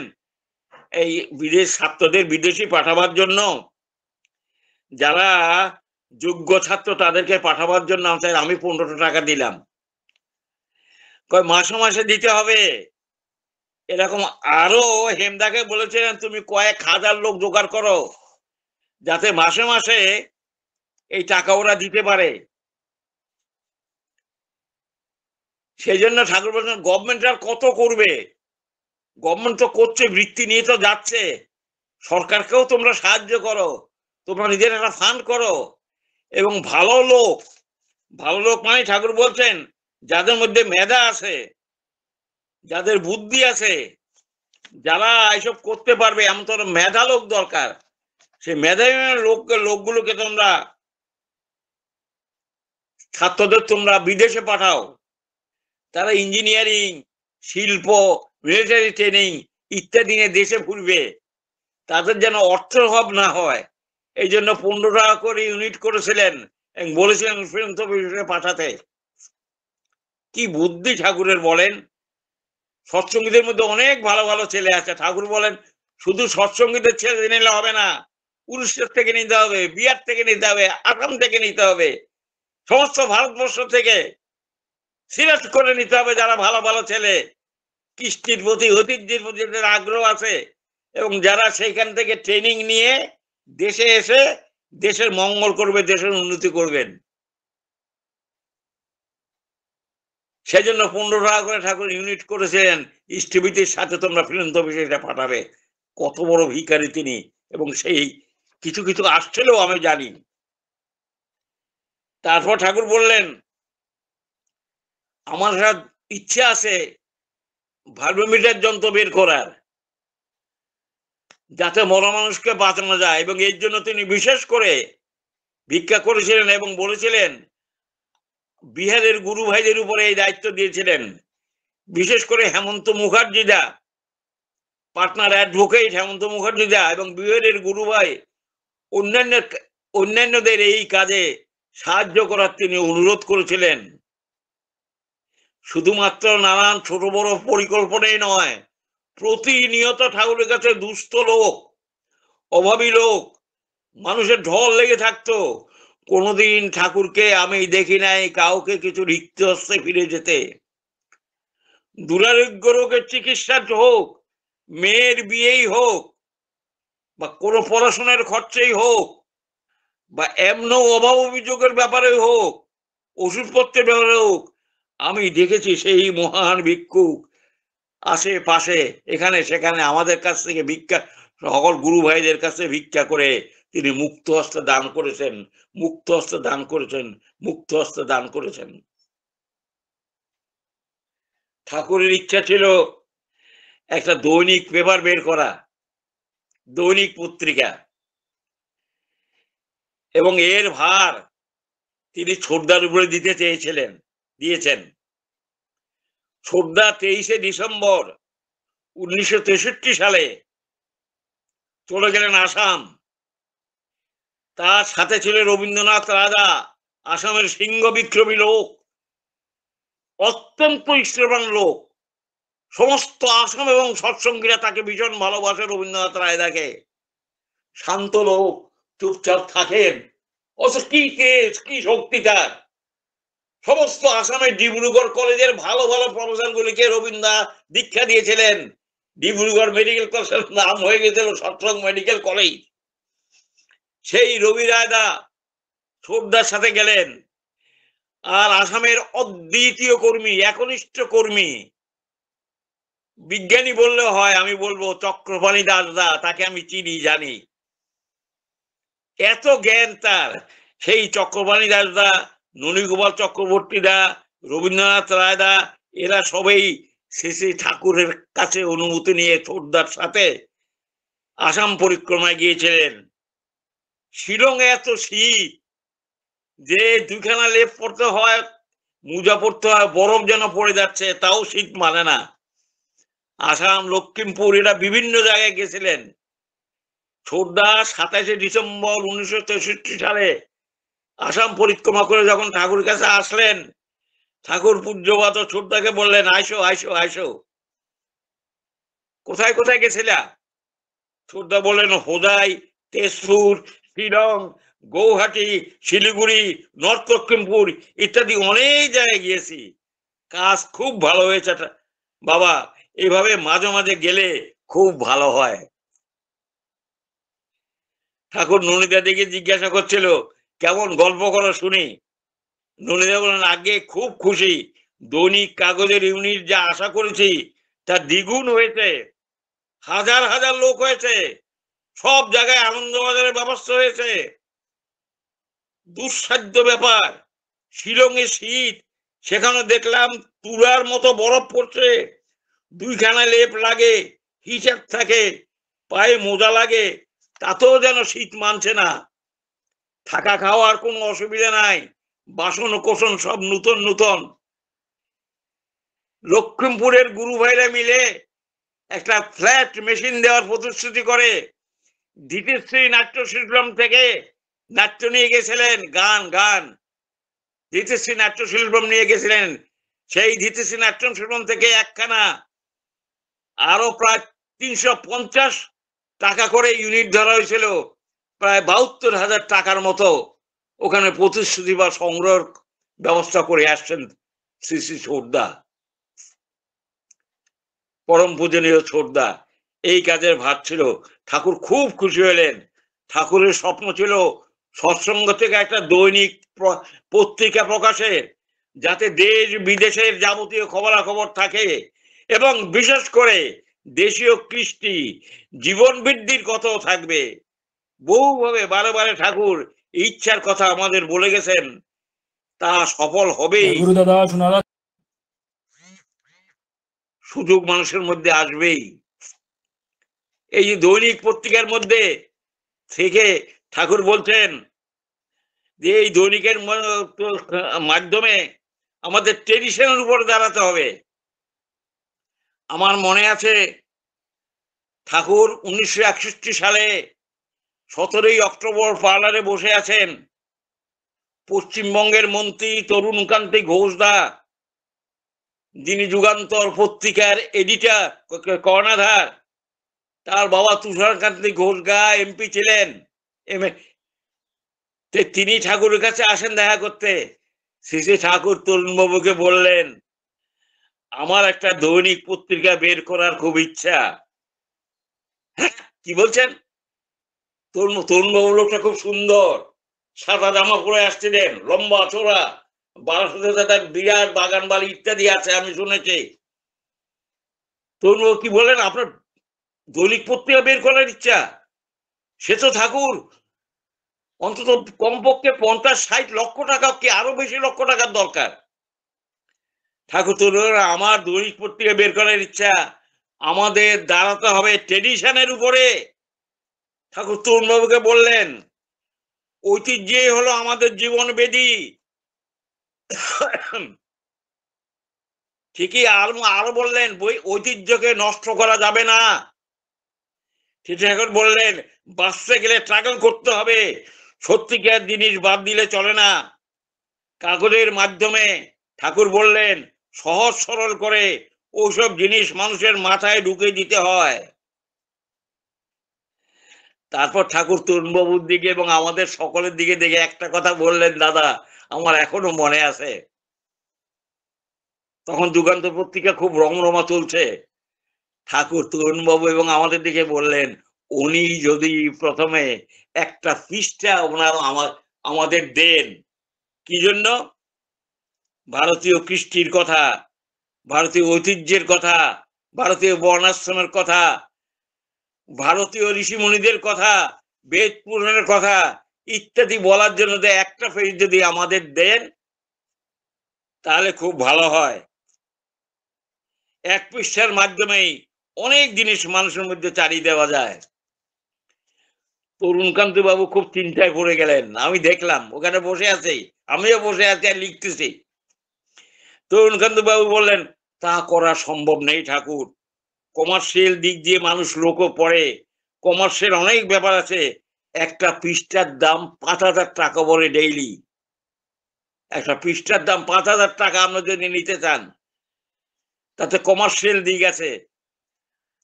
এই বিদেশ ছাত্রদের বিদেশি পাঠাবার জন্য, যারা যোগ্য ছাত্র তাদেরকে পাঠাবার জন্য আমি 15 টাকা দিলাম। কয় মাসে মাসে দিতে হবে এরকম। আরো হেমদাকে বলেছিলেন তুমি কয়েক হাজার লোক জোগাড় করো যাতে মাসে মাসে এই টাকা ওরা দিতে পারে। সেই জন্য ঠাকুর বলছেন গভর্নমেন্ট আর কত করবে, গভর্নমেন্ট তো করছে, বৃত্তি নিয়ে তো যাচ্ছে, সরকারকেও তোমরা সাহায্য করো, তোমরা নিজের একটা ফান্ড করো। এবং ভালো লোক মানে ঠাকুর বলছেন যাদের মধ্যে মেধা আছে, যাদের বুদ্ধি আছে, যারা এসব করতে পারবে, এমন তো মেধা লোক দরকার। সেই মেধাবী লোকগুলোকে তোমরা ছাত্রদের তোমরা বিদেশে পাঠাও, তারা ইঞ্জিনিয়ারিং, শিল্প, মিলিটারি ট্রেনিং ইত্যাদি নিয়ে দেশে ঘুরবে, তাদের যেন অর্থের অভাব না হয়। এই জন্য 15 টাকা করে ইউনিট করেছিলেন এবং বলেছিলেন ফিলান্থ্রপিতে পাঠাতে। কি বুদ্ধি ঠাকুরের বলেন। সৎসঙ্গীদের মধ্যে অনেক ভালো ভালো ছেলে আছে। ঠাকুর বলেন শুধু সৎসঙ্গীদের ছেলে নিলে হবে না, পুরুষের থেকে নিতে হবে, বিহার থেকে নিতে হবে, আসাম থেকে নিতে হবে, সমস্ত ভারতবর্ষ থেকে সিলেক্ট করে নিতে হবে যারা ভালো ভালো ছেলে, কৃষ্টির প্রতি ঐতিহ্যের প্রতি যাদের আগ্রহ আছে এবং যারা সেইখান থেকে ট্রেনিং নিয়ে দেশে এসে দেশের মঙ্গল করবে, দেশের উন্নতি করবেন। সেই জন্য 15 টাকা করে ঠাকুর ইউনিট করেছিলেন, ইষ্টবিতির সাথে তোমরা ফিলান্থ্রপিতে এটা পাঠাবে। কত বড় ভিখারি তিনি, এবং সেই কিছু কিছু আসছিলেও আমি জানি। তারপর ঠাকুর বললেন আমার ইচ্ছা আছে ভার্বোমিটার যন্ত্র বের করার, যাতে মরা মানুষকে বাঁচানো যায়, এবং এর জন্য তিনি বিশেষ করে ভিক্ষা করেছিলেন এবং বলেছিলেন বিহারের গুরু ভাইদের উপরে এই দায়িত্ব দিয়েছিলেন। বিশেষ করে হেমন্ত মুখার্জিদা, পার্টনার অ্যাডভোকেট হেমন্ত মুখার্জিদা এবং বিহারের গুরু ভাই অন্যান্যদের এই কাজে সাহায্য করার তিনি অনুরোধ করেছিলেন। শুধুমাত্র নানান ছোট বড় পরিকল্পনাই নয়, প্রতিনিয়ত ঠাকুরের কাছে দুস্থ লোক, অভাবী লোক, মানুষের ঢল লেগে থাকতো। কোনোদিন ঠাকুরকে আমি দেখি নাই কাউকে কিছু রিক্ত হস্তে ফিরে যেতে। দুরারোগ্য রোগের চিকিৎসা হোক, মেয়ের বিয়েই হোক, বা কোনো পড়াশোনার খরচেই হোক, বা এমন অভাব অভিযোগের ব্যাপারে হোক, ওষুধপত্রের ব্যাপারে হোক, আমি দেখেছি সেই মহান ভিক্ষুক আশেপাশে এখানে সেখানে আমাদের কাছ থেকে ভিক্ষা, সকল গুরু ভাইদের কাছে ভিক্ষা করে তিনি মুক্ত হস্তে দান করেছেন, মুক্ত হস্তে দান করেছেন, মুক্ত হস্তে দান করেছেন। ঠাকুরের ইচ্ছা ছিল একটা দৈনিক পেপার বের করা, দৈনিক পত্রিকা, এবং এর ভার তিনি ছোটদার উপরে দিতে চেয়েছিলেন, দিয়েছেন। ছোটদা 23শে ডিসেম্বর 1963 সালে চলে গেলেন আসাম। তার সাথে ছিল রবীন্দ্রনাথ রাজা, আসামের সিংহ বিক্রমী লোক, অত্যন্ত ইষ্টবান লোক। সমস্ত আসাম এবং সৎসঙ্গীরা তাকে ভীষণ ভালোবাসে, রবীন্দ্রনাথ রায়দাকে। শান্ত লোক, চুপচাপ থাকেন, অথচ কি কেস, কি শক্তি তার। সমস্ত আসামের ডিব্রুগড় কলেজের ভালো ভালো প্রফেসর গুলিকে রবীন্দ্র দীক্ষা দিয়েছিলেন। ডিব্রুগড় মেডিকেল কলেজের নাম হয়ে গেছিল সৎসঙ্গ মেডিকেল কলেজ। সেই রবি রায়দা ছোটদার সাথে গেলেন। আর আসামের অদ্বিতীয় কর্মী, একনিষ্ঠ কর্মী, বিজ্ঞানী বললে হয়, আমি বলবো চক্রপাণি দাসদা, তাকে আমি চিনি জানি, এত জ্ঞান তার। সেই চক্রপাণি দাসদা, ননীগোপাল চক্রবর্তী দা, রবীন্দ্রনাথ রায়দা, এরা সবাই শ্রী ঠাকুরের কাছে অনুমতি নিয়ে ছোটদার সাথে আসাম পরিক্রমায় গিয়েছিলেন। শিলংয়ে এত শীত যে দুখানা লেপ পড়তে হয়, মোজা পড়তে হয়, বরফ যেন পড়ে যাচ্ছে, তাও শীত মানে না। আসাম, লক্ষিমপুর, এরা বিভিন্ন জায়গায় গেছিলেন। ছোটদা 27শে ডিসেম্বর 1963 সালে আসাম পরিক্রমা করে যখন ঠাকুরের কাছে আসলেন, ঠাকুর পূজ্যপাত ছোটদাকে বললেন, আইসো আইসো আইসো, কোথায় কোথায় গেছিলা? ছোটদা বললেন, হোজাই, তেজপুর, শিলং, গৌহাটি, শিলিগুড়ি, নর্থ লক্ষিমপুর ইত্যাদি অনেক জায়গায় গিয়েছি। কাজ খুব ভালো হয়েছে বাবা, এভাবে মাঝে মাঝে গেলে খুব ভালো হয়। ঠাকুর ননীদা দিকে জিজ্ঞাসা করছিল, কেমন গল্প করো শুনি। ননীদা বললেন, আগে খুব খুশি, দৈনিক কাগজের ইউনিট যা আশা করেছি তা দ্বিগুণ হয়েছে, হাজার হাজার লোক হয়েছে, সব জায়গায় আনন্দবাজারের ব্যবস্থা হয়েছে। দুঃসাধ্য ব্যাপার, শিলংয়ে শীত, সেখানে দেখলাম তুলার মতো বরফ পড়ছে, দুইখানা লেপ লাগে, হিটার থাকে, পায়ে মোজা লাগে, তাতেও যেন শীত মানছে না। থাকা খাওয়ার কোনো অসুবিধা নাই, বাসন কোসন সব নূতন নূতন। লক্ষ্মীমপুরের গুরু ভাইরা মিলে একটা ফ্ল্যাট মেশিন দেওয়ার প্রতিশ্রুতি করে ধীতিশ্রী নাট্য শিল্পম থেকে নাট্য নিয়ে গেছিলেন, গান ধীতিশ্রী নাট্য শিল্পম নিয়ে গেছিলেন। সেই ধীতিশ্রী নাট্য শিল্পম থেকে একখানা আরো প্রায় 350 টাকা করে ইউনিট ধরা হয়েছিল, প্রায় 72,000 টাকার মতো ওখানে প্রতিশ্রুতি বা সংগ্রহ ব্যবস্থা করে আসছেন শ্রী শ্রী ছোটদা, পরম পূজনীয় ছোটদা। এই কাজের ভার ছিল। ঠাকুর খুব খুশি হলেন। ঠাকুরের স্বপ্ন ছিল সৎসঙ্গ থেকে একটা দৈনিক পত্রিকা প্রকাশে, যাতে দেশ বিদেশের যাবতীয় খবরাখবর থাকে এবং বিশেষ করে দেশীয় কৃষ্টি জীবন বৃদ্ধির কথাও থাকবে। বহুভাবে বারে বারে ঠাকুর ইচ্ছার কথা আমাদের বলে গেছেন, তা সফল হবেই। সুযোগ মানুষের মধ্যে আসবেই। এই যে দৈনিক পত্রিকার মধ্যে থেকে ঠাকুর বলছেন যে এই দৈনিকের মাধ্যমে আমাদের ট্রেডিশনের উপর দাঁড়াতে হবে। আমার মনে আছে ঠাকুর 1961 সালে 17ই অক্টোবর পার্লারে বসে আছেন। পশ্চিমবঙ্গের মন্ত্রী তরুণকান্তি ঘোষদা, যিনি যুগান্তর পত্রিকার এডিটর কর্ণধার, তার বাবা তুষারকান্তি ঘোষগা এমপি ছিলেন। তিনি ঠাকুরের কাছে আসেন দেখা করতে। শ্রী ঠাকুর তরুণবাবুকে বললেন, আমার একটা দৈনিক পত্রিকা বের করার খুব ইচ্ছা। কি বলছেন? তরুণবাবু লোকটা খুব সুন্দর, সাদা জামা পরে আসছিলেন, লম্বা চোরা, বারাসাতে তার বিরাট বাগান বাড়ি ইত্যাদি আছে আমি শুনেছি। তরুণবাবু কি বললেন, আপনার দৈনিক পত্রিকা বের করার ইচ্ছা? সে তো ঠাকুর অন্তত কমপক্ষে 50-60 লক্ষ টাকা, কি আরো বেশি লক্ষ টাকার দরকার। ঠাকুর তো আমার দৈনিক পত্রিকা বের করার ইচ্ছা, আমাদের দাঁড়াতে হবে ট্রেডিশনের উপরে। ঠাকুর তরুণবাবুকে বললেন, ঐতিহ্যে হলো আমাদের জীবন বেদী। ঠিকই আরো বললেন, ঐতিহ্যকে নষ্ট করা যাবে না। ঠাকুর বললেন, বাঁচতে গেলে স্ট্রাগল করতে হবে, সত্যিকার জিনিস বাদ দিলে চলে না। কাগজের মাধ্যমে ঠাকুর বললেন সহজ সরল করে ওইসব জিনিস মানুষের মাথায় ঢুকে দিতে হয়। তারপর ঠাকুর তরুণবাবুর দিকে এবং আমাদের সকলের দিকে দেখে একটা কথা বললেন, দাদা আমার এখনো মনে আছে। তখন যুগান্তর পত্রিকা খুব রমরমা চলছে। ঠাকুর তরুণবাবু এবং আমাদের দিকে বললেন, উনি যদি প্রথমে একটা পৃষ্ঠা আমাদের দেন। কি জন্য? ভারতীয় কৃষ্টির কথা, ভারতীয় ঐতিহ্যের কথা, ভারতীয় বর্ণাশ্রমের কথা, ভারতীয় ঋষিমুনিদের কথা, বেদ পুরাণের কথা ইত্যাদি বলার জন্য একটা পেজ যদি আমাদের দেন তাহলে খুব ভালো হয়। এক পৃষ্ঠার মাধ্যমেই অনেক জিনিস মানুষের মধ্যে চালিয়ে দেওয়া যায়। তরুণকান্ত বাবু খুব চিন্তায় পড়ে গেলেন। আমি দেখলাম ওখানে বসে আছে, আমিও বসে আছি আর লিখতেছি। তরুণকান্ত বাবু বললেন, তা করা সম্ভব নেই ঠাকুর, কমার্শিয়াল দিক দিয়ে মানুষ লোকও পড়ে, কমার্শিয়াল অনেক ব্যাপার আছে। একটা পৃষ্ঠার দাম 5,000 টাকা পড়ে ডেইলি। একটা পৃষ্ঠার দাম 5,000 টাকা আমরা যদি নিতে চান, তাতে কমার্শিয়াল দিক আছে।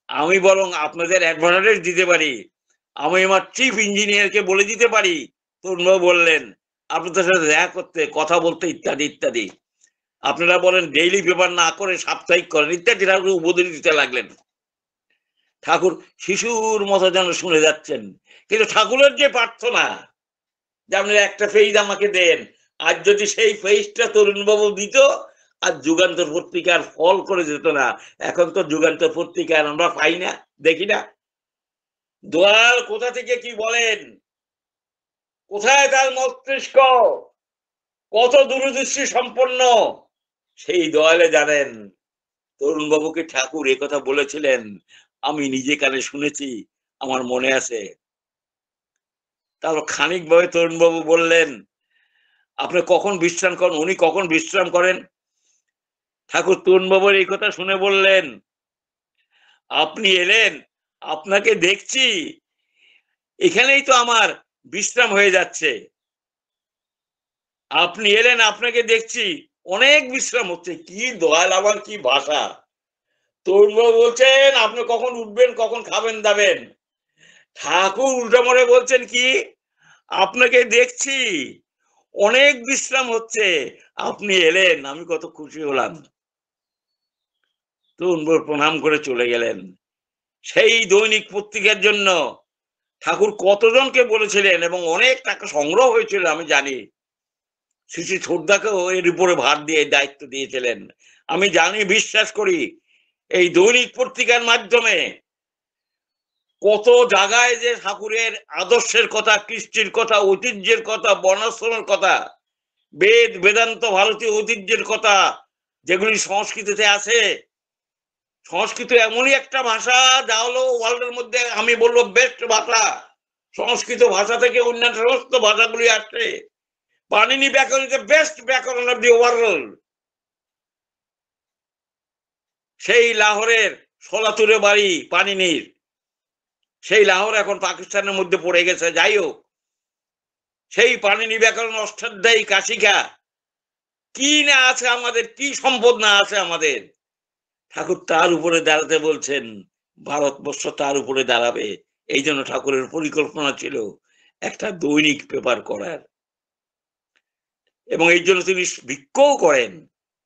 আমি বরং আপনাদের অ্যাডভান্টেজ দিতে পারি, আমি আমার চিফ ইঞ্জিনিয়ারকে বলে দিতে পারি। তরুণবাবু বললেন, আপনাদের সাথে দেখা করতে, কথা বলতে ইত্যাদি ইত্যাদি। আপনারা বলেন ডেইলি পেপার না করে সাপ্তাহিক করেন ইত্যাদি। ঠাকুর উপদেশ দিতে লাগলেন। ঠাকুর শিশুর মতো যেন শুনে যাচ্ছেন, কিন্তু ঠাকুরের যে প্রার্থনা যে আপনি একটা পেজ আমাকে দেন, আর যদি সেই পেজটা তরুণবাবু দিত আর যুগান্তর পত্রিকার ফল করে যেত না। এখন তো যুগান্তর পত্রিকার আমরা পাই না, দেখি না। দয়াল কোথা থেকে কি বলেন, কোথায় তার মস্তিষ্ক, কত দূরদৃষ্টি সম্পন্ন, সেই দয়ালে জানেন। তরুণবাবুকে ঠাকুর একথা বলেছিলেন, আমি নিজে কানে শুনেছি, আমার মনে আছে। তারপর খানিকভাবে তরুণবাবু বললেন, আপনি কখন বিশ্রাম করেন? উনি কখন বিশ্রাম করেন? ঠাকুর তরুণবাবুর এই কথা শুনে বললেন, আপনি এলেন, আপনাকে দেখছি, এখানেই তো আমার বিশ্রাম হয়ে যাচ্ছে। আপনি এলেন, আপনাকে দেখছি, অনেক বিশ্রাম হচ্ছে। কি দয়াল, আবার কি ভাষা! তরুণবাবু বলছেন আপনি কখন উঠবেন, কখন খাবেন দাবেন। ঠাকুর উল্টা মনে বলছেন কি, আপনাকে দেখছি, অনেক বিশ্রাম হচ্ছে, আপনি এলেন, আমি কত খুশি হলাম। তরুণবাবু প্রণাম করে চলে গেলেন। সেই দৈনিক পত্রিকার জন্য ঠাকুর কতজনকে বলেছিলেন এবং অনেক টাকা সংগ্রহ হয়েছিল আমি জানি। শ্রী শ্রী ছোটদাকেও এর উপরে ভার দিয়ে দায়িত্ব দিয়েছিলেন। আমি জানি, বিশ্বাস করি, এই দৈনিক পত্রিকার মাধ্যমে কত জায়গায় যে ঠাকুরের আদর্শের কথা, কৃষ্টির কথা, ঐতিহ্যের কথা, বর্ণাশ্রমের কথা, বেদ বেদান্ত ভারতীয় ঐতিহ্যের কথা, যেগুলি সংস্কৃতিতে আছে। সংস্কৃত এমনই একটা ভাষা যা হলো ওয়ার্ল্ডের মধ্যে আমি বলবো বেস্ট ভাষা। সংস্কৃত ভাষা থেকে অন্যান্য সমস্ত ভাষাগুলি আসছে। পাণিনি ব্যাকরণ ইজ দ্য বেস্ট ব্যাকরণ অফ দি ওয়ার্ল্ড। সেই লাহোরের সোলাতুরে বাড়ি পাণিনির, সেই লাহোর এখন পাকিস্তানের মধ্যে পড়ে গেছে। যাই হোক, সেই পাণিনি ব্যাকরণ অষ্টাধ্যায়ী কাশিকা, কি না আছে আমাদের, কি সম্পদ না আছে আমাদের। ঠাকুর তার উপরে দাঁড়াতে বলছেন, ভারতবর্ষ তার উপরে দাঁড়াবে। এই জন্য ঠাকুরের পরিকল্পনা ছিল একটা দৈনিক পেপার করার, এবং এই জন্য তিনি ভিক্ষও করেন,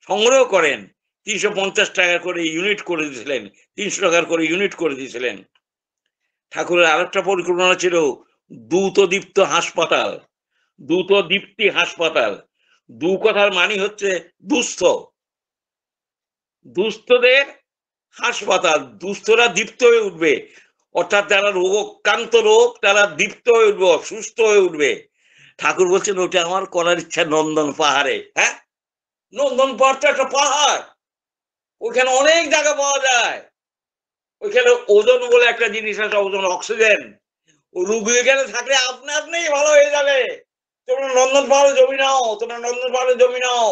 সংগ্রহ করেন। 350 টাকা করে ইউনিট করে দিয়েছিলেন, 300 টাকার করে ইউনিট করে দিয়েছিলেন। ঠাকুরের আরেকটা পরিকল্পনা ছিল দ্রুতদীপ্ত হাসপাতাল, দ্রুতদীপ্তি হাসপাতাল। দু কথার মানে হচ্ছে দুস্থ, দুস্থদের হাসপাতাল। দুস্থরা দীপ্ত হয়ে উঠবে, অর্থাৎ যারা রোগাক্রান্ত লোক তারা দীপ্ত হয়ে উঠবে, সুস্থ হয়ে উঠবে। ঠাকুর বলছেন ওটা আমার করার ইচ্ছা নন্দন পাহাড়ে। হ্যাঁ, নন্দন পাহাড়টা একটা পাহাড়, ওইখানে অনেক জায়গা পাওয়া যায়। ওইখানে ওজন বলে একটা জিনিস আছে, ওজন, অক্সিজেন। ও রুগী এখানে থাকলে আপনি আপনিই ভালো হয়ে যাবে। তোমরা নন্দন পাহাড়ে জমি নাও, তোমরা নন্দন পাহাড়ে জমি নাও,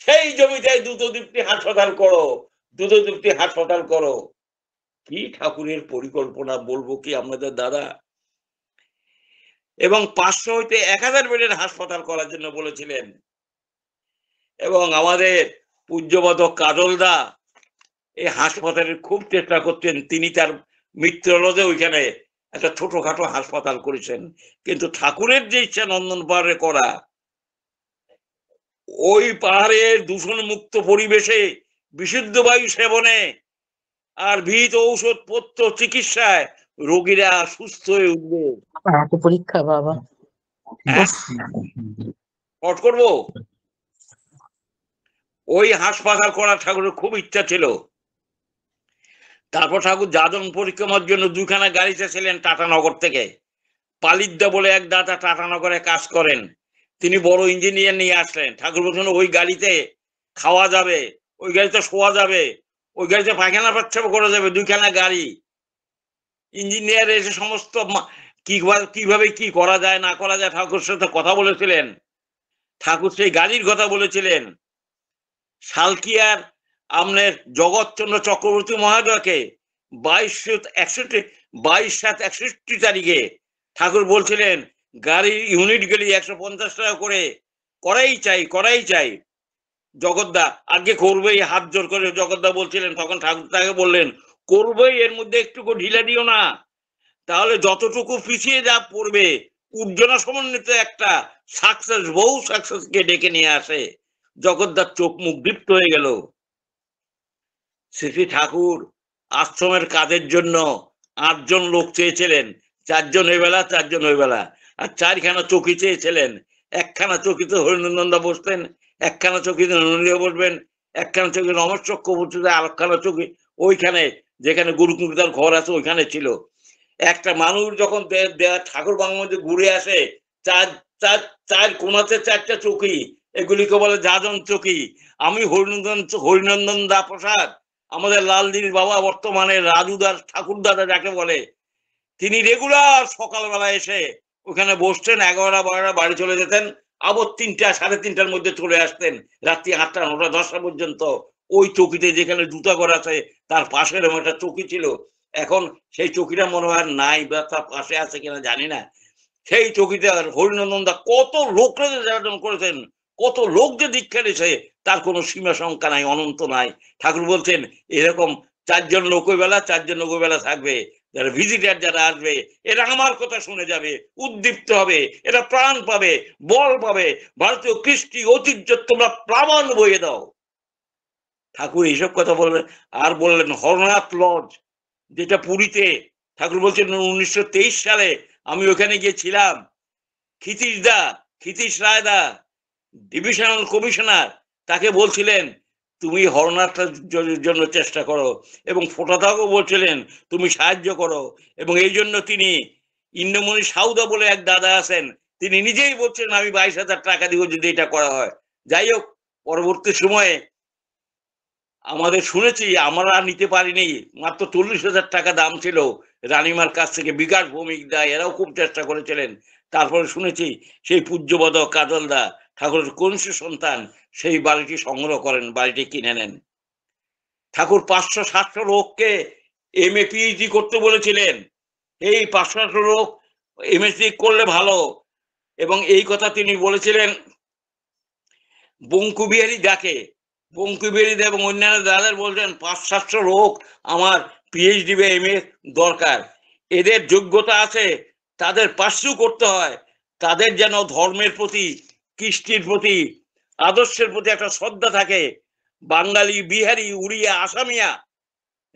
সেই জমিতে দ্রুতদীপ্তি হাসপাতাল করো, দ্রুতদীপ্তি হাসপাতাল করো। কি ঠাকুরের পরিকল্পনা, বলবো কি আপনাদের দাদা। এবং 500 হইতে 1000 বেডের হাসপাতাল করার জন্য বলেছিলেন। এবং আমাদের পূজ্যবাদক কাজলদা এই হাসপাতালের খুব চেষ্টা করতেন। তিনি তার মিত্ররোধে ওইখানে একটা ছোটখাটো হাসপাতাল করেছেন। কিন্তু ঠাকুরের যে ইচ্ছা নন্দন পাহাড়ে করা, ওই পাহাড়ের দূষণ মুক্ত পরিবেশে বিশুদ্ধ বায়ু সেবনে আর বিহিত ঔষধ পত্র চিকিৎসায় রোগীরা সুস্থ হয়ে উঠবে। পরীক্ষা বাবা পট করবো। ওই হাসপাতাল করার ঠাকুরের খুব ইচ্ছা ছিল। তারপর ঠাকুর যাদন পরিক্রমার জন্য 2খানা গাড়ি চেয়েছিলেন টাটানগর থেকে। পালিদ্দা বলে এক দাদা টাটানগরে কাজ করেন, তিনি বড় ইঞ্জিনিয়ার নিয়ে আসলেন। ঠাকুর বলছেন ওই গাড়িতে খাওয়া যাবে, ওই গাড়িতে শোয়া যাবে, ওই গাড়িতে পায়খানা পেচ্ছাপ করা যাবে। 2খানা গাড়ি। ইঞ্জিনিয়ার এসে সমস্ত কিভাবে কি করা যায় না করা যায় ঠাকুরের সাথে কথা বলেছিলেন। ঠাকুর সেই গাড়ির কথা বলেছিলেন। সালকিয়ার আমনের জগৎচন্দ্র চক্রবর্তী মহাদয়কে 22/7/61 তারিখে ঠাকুর বলছিলেন গাড়ির ইউনিট গেলি 150 টাকা করে করাই চাই। জগৎদা আগে করবেই, হাত জোর করে জগৎদা বলছিলেন। তখন ঠাকুর তাকে বললেন করবেই, এর মধ্যে একটুকু ঢিলা দিও না, তাহলে যতটুকু পিছিয়ে যা পড়বে উর্জনা সমন্বিত একটা সাকসেস, বহু সাকসেসকে ডেকে নিয়ে আসে। জগৎদার চোখ মুখ দীপ্ত হয়ে গেল। শ্রী ঠাকুর আশ্রমের কাজের জন্য 8 জন লোক চেয়েছিলেন, 4 জন ওই বেলা, 4 জন ওই বেলা, আর 4খানা চৌকি চেয়েছিলেন। একখানা চৌকিতে হরিনন্দনদা বসতেন, একখানা চৌকিতে নন্দীয় বসবেন, একখানা চৌকি রমেশ চক্রবর্তী, আর একখানা চৌকি ওইখানে যেখানে গুরুকুলদার ঘর আছে ওইখানে ছিল। একটা মানুষ যখন ঠাকুর বাংলার মধ্যে ঘুরে আসে, চার কোনাতে 4টা চৌকি, এগুলিকে বলে যাজন চৌকি। আমি হরিনন্দন দা প্রসাদ, আমাদের লালদির বাবা, বর্তমানে রাজুদার ঠাকুর দাদা যাকে বলে, তিনি রেগুলার সকালবেলা এসে ওখানে বসতেন, 11টা 12টা বাড়ি চলে যেতেন, আবার 3টা 3:30টার মধ্যে চলে আসতেন রাত্রি 8টা 9টা 10টা পর্যন্ত। ওই চৌকিতে যেখানে জুতা ঘর আছে তার পাশে এরকম একটা চৌকি ছিল, এখন সেই চৌকিটা মনে হয় নাই বা তার পাশে আছে কিনা জানি না। সেই চৌকিতে হরিনন্দন দা কত লোককে নির্যাতন করেছেন, কত লোক যে দীক্ষা নিয়েছে তার কোনো সীমা সংখ্যা নাই, অনন্ত নাই। ঠাকুর বলছেন এরকম 4 জন লোকবেলা 4 জন লোকবেলা থাকবে, যারা ভিজিটার যারা আসবে এরা আমার কথা শুনে যাবে, উদ্দীপ্ত হবে, এরা প্রাণ পাবে, বল পাবে, ভারতীয় কৃষ্টি ঐতিহ্য তোমরা প্লাবন বইয়ে দাও। ঠাকুর এইসব কথা বললেন। আর বললেন হরনাথ লজ যেটা পুরীতে, ঠাকুর বলছেন 1923 সালে আমি ওখানে গিয়েছিলাম, ক্ষিতীশ রায়দা ডিভিশনাল কমিশনার, তাকে বলছিলেন তুমি হরনাথটার জন্য চেষ্টা করো, এবং ফোটাদাকে বলছিলেন তুমি সাহায্য করো, এবং এই জন্য তিনি ইন্দ্রমণি সাউদা বলে এক দাদা আছেন, তিনি নিজেই বলছেন আমি 22,000 টাকা দিব যদি এটা করা হয়। যাই হোক, পরবর্তী সময়ে আমাদের শুনেছি, আমরা নিতে পারিনি, মাত্র 40,000 টাকা দাম ছিল, রানীমার কাছ থেকে বিকাশ ভৌমিক দা এরাও খুব চেষ্টা করেছিলেন। তারপরে শুনেছি সেই পূজ্যবদ কাজল দা ঠাকুরের কনিষ্ঠ সন্তান সেই বাড়িটি সংগ্রহ করেন, বাড়িটি কিনে নেন। ঠাকুর 500-700 লোককে MA PhD করতে বলেছিলেন, এই 500 লোক MSc করলে ভালো, এবং এই কথা তিনি বলেছিলেন বঙ্কুবিহারী দাকে। বঙ্কুবিহারী দা এবং অন্যান্য দাদার বলছেন 500-700 লোক আমার PhD বা MA দরকার, এদের যোগ্যতা আছে, তাদের পার্সিউ করতে হয়, তাদের যেন ধর্মের প্রতি, কৃষ্টির প্রতি, আদর্শের প্রতি একটা শ্রদ্ধা থাকে। বাঙালি, বিহারি, উড়িয়া, আসামিয়া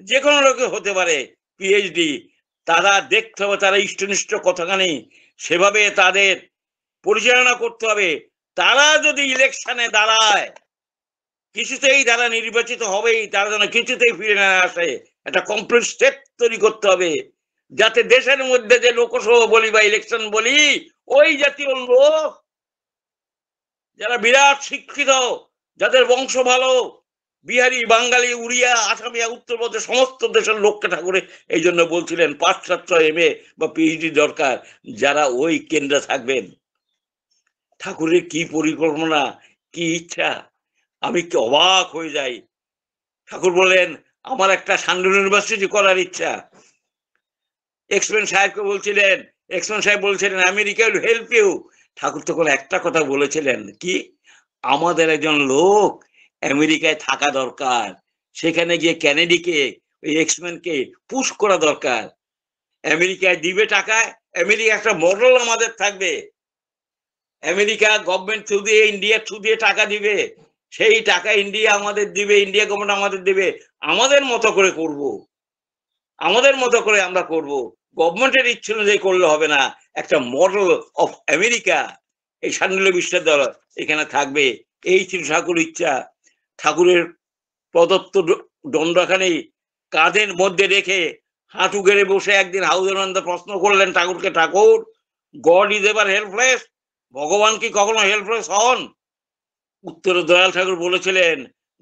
যে কোনো লোকে হতে পারে PhD, তারা দেখতে হবে তারা ইষ্টনিষ্ঠ কতখানি, সেভাবে তাদের পরিচালনা করতে হবে। তারা যদি ইলেকশনে দাঁড়ায় কিছুতেই তারা নির্বাচিত হবেই, তারা যেন কিছুতেই ফিরে না আসে, একটা কমপ্লিট স্টেপ তৈরি করতে হবে, যাতে দেশের মধ্যে যে লোকসভা বলি বা ইলেকশন বলি, ওই জাতীয় লোক যারা বিরাট শিক্ষিত, যাদের বংশ ভালো, বিহারি, বাঙালি, উড়িয়া, আসামিয়া, উত্তরপ্রদেশ সমস্ত দেশের লোককে ঠাকুরে এই জন্য বলছিলেন 5-700 MA বা PhD দরকার, যারা ওই কেন্দ্রে থাকবেন। ঠাকুরের কি পরিকল্পনা, কি ইচ্ছা, আমি কি অবাক হয়ে যাই। ঠাকুর বলেন আমার একটা সান্ডু ইউনিভার্সিটি করার ইচ্ছা। এক্সম্যান সাহেবকে বলছিলেন, এক্সম্যান সাহেব বলছিলেন আমেরিকা উইল হেল্প ইউ। ঠাকুর তখন একটা কথা বলেছিলেন, কি আমাদের একজন লোক আমেরিকায় থাকা দরকার, সেখানে গিয়ে কেনেডিকে ওই এক্সম্যানকে পুশ করা দরকার। আমেরিকায় দিবে টাকায়, আমেরিকা একটা মডেল আমাদের থাকবে, আমেরিকা গভর্নমেন্ট থ্রু দিয়ে, ইন্ডিয়া থ্রু দিয়ে টাকা দিবে, সেই টাকা ইন্ডিয়া আমাদের দিবে, ইন্ডিয়া গভর্নমেন্ট আমাদের দিবে, আমাদের মতো করে করব, আমাদের মতো করে আমরা করব, গভর্নমেন্টের ইচ্ছে অনুযায়ী করলে হবে না, একটা মডেল অফ আমেরিকা এই শান্তিল বিশ্ববিদ্যালয় এখানে থাকবে। এই ছিল ঠাকুর ইচ্ছা। ঠাকুরের প্রদত্ত দণ্ডখানি কাঁধের মধ্যে রেখে হাঁটু গেড়ে বসে একদিন হাউজানন্দ প্রশ্ন করলেন ঠাকুরকে, Thakur God is ever helpless, ভগবান কি কখনো হেল্পলেস হন? উত্তরে দয়াল ঠাকুর বলেছিলেন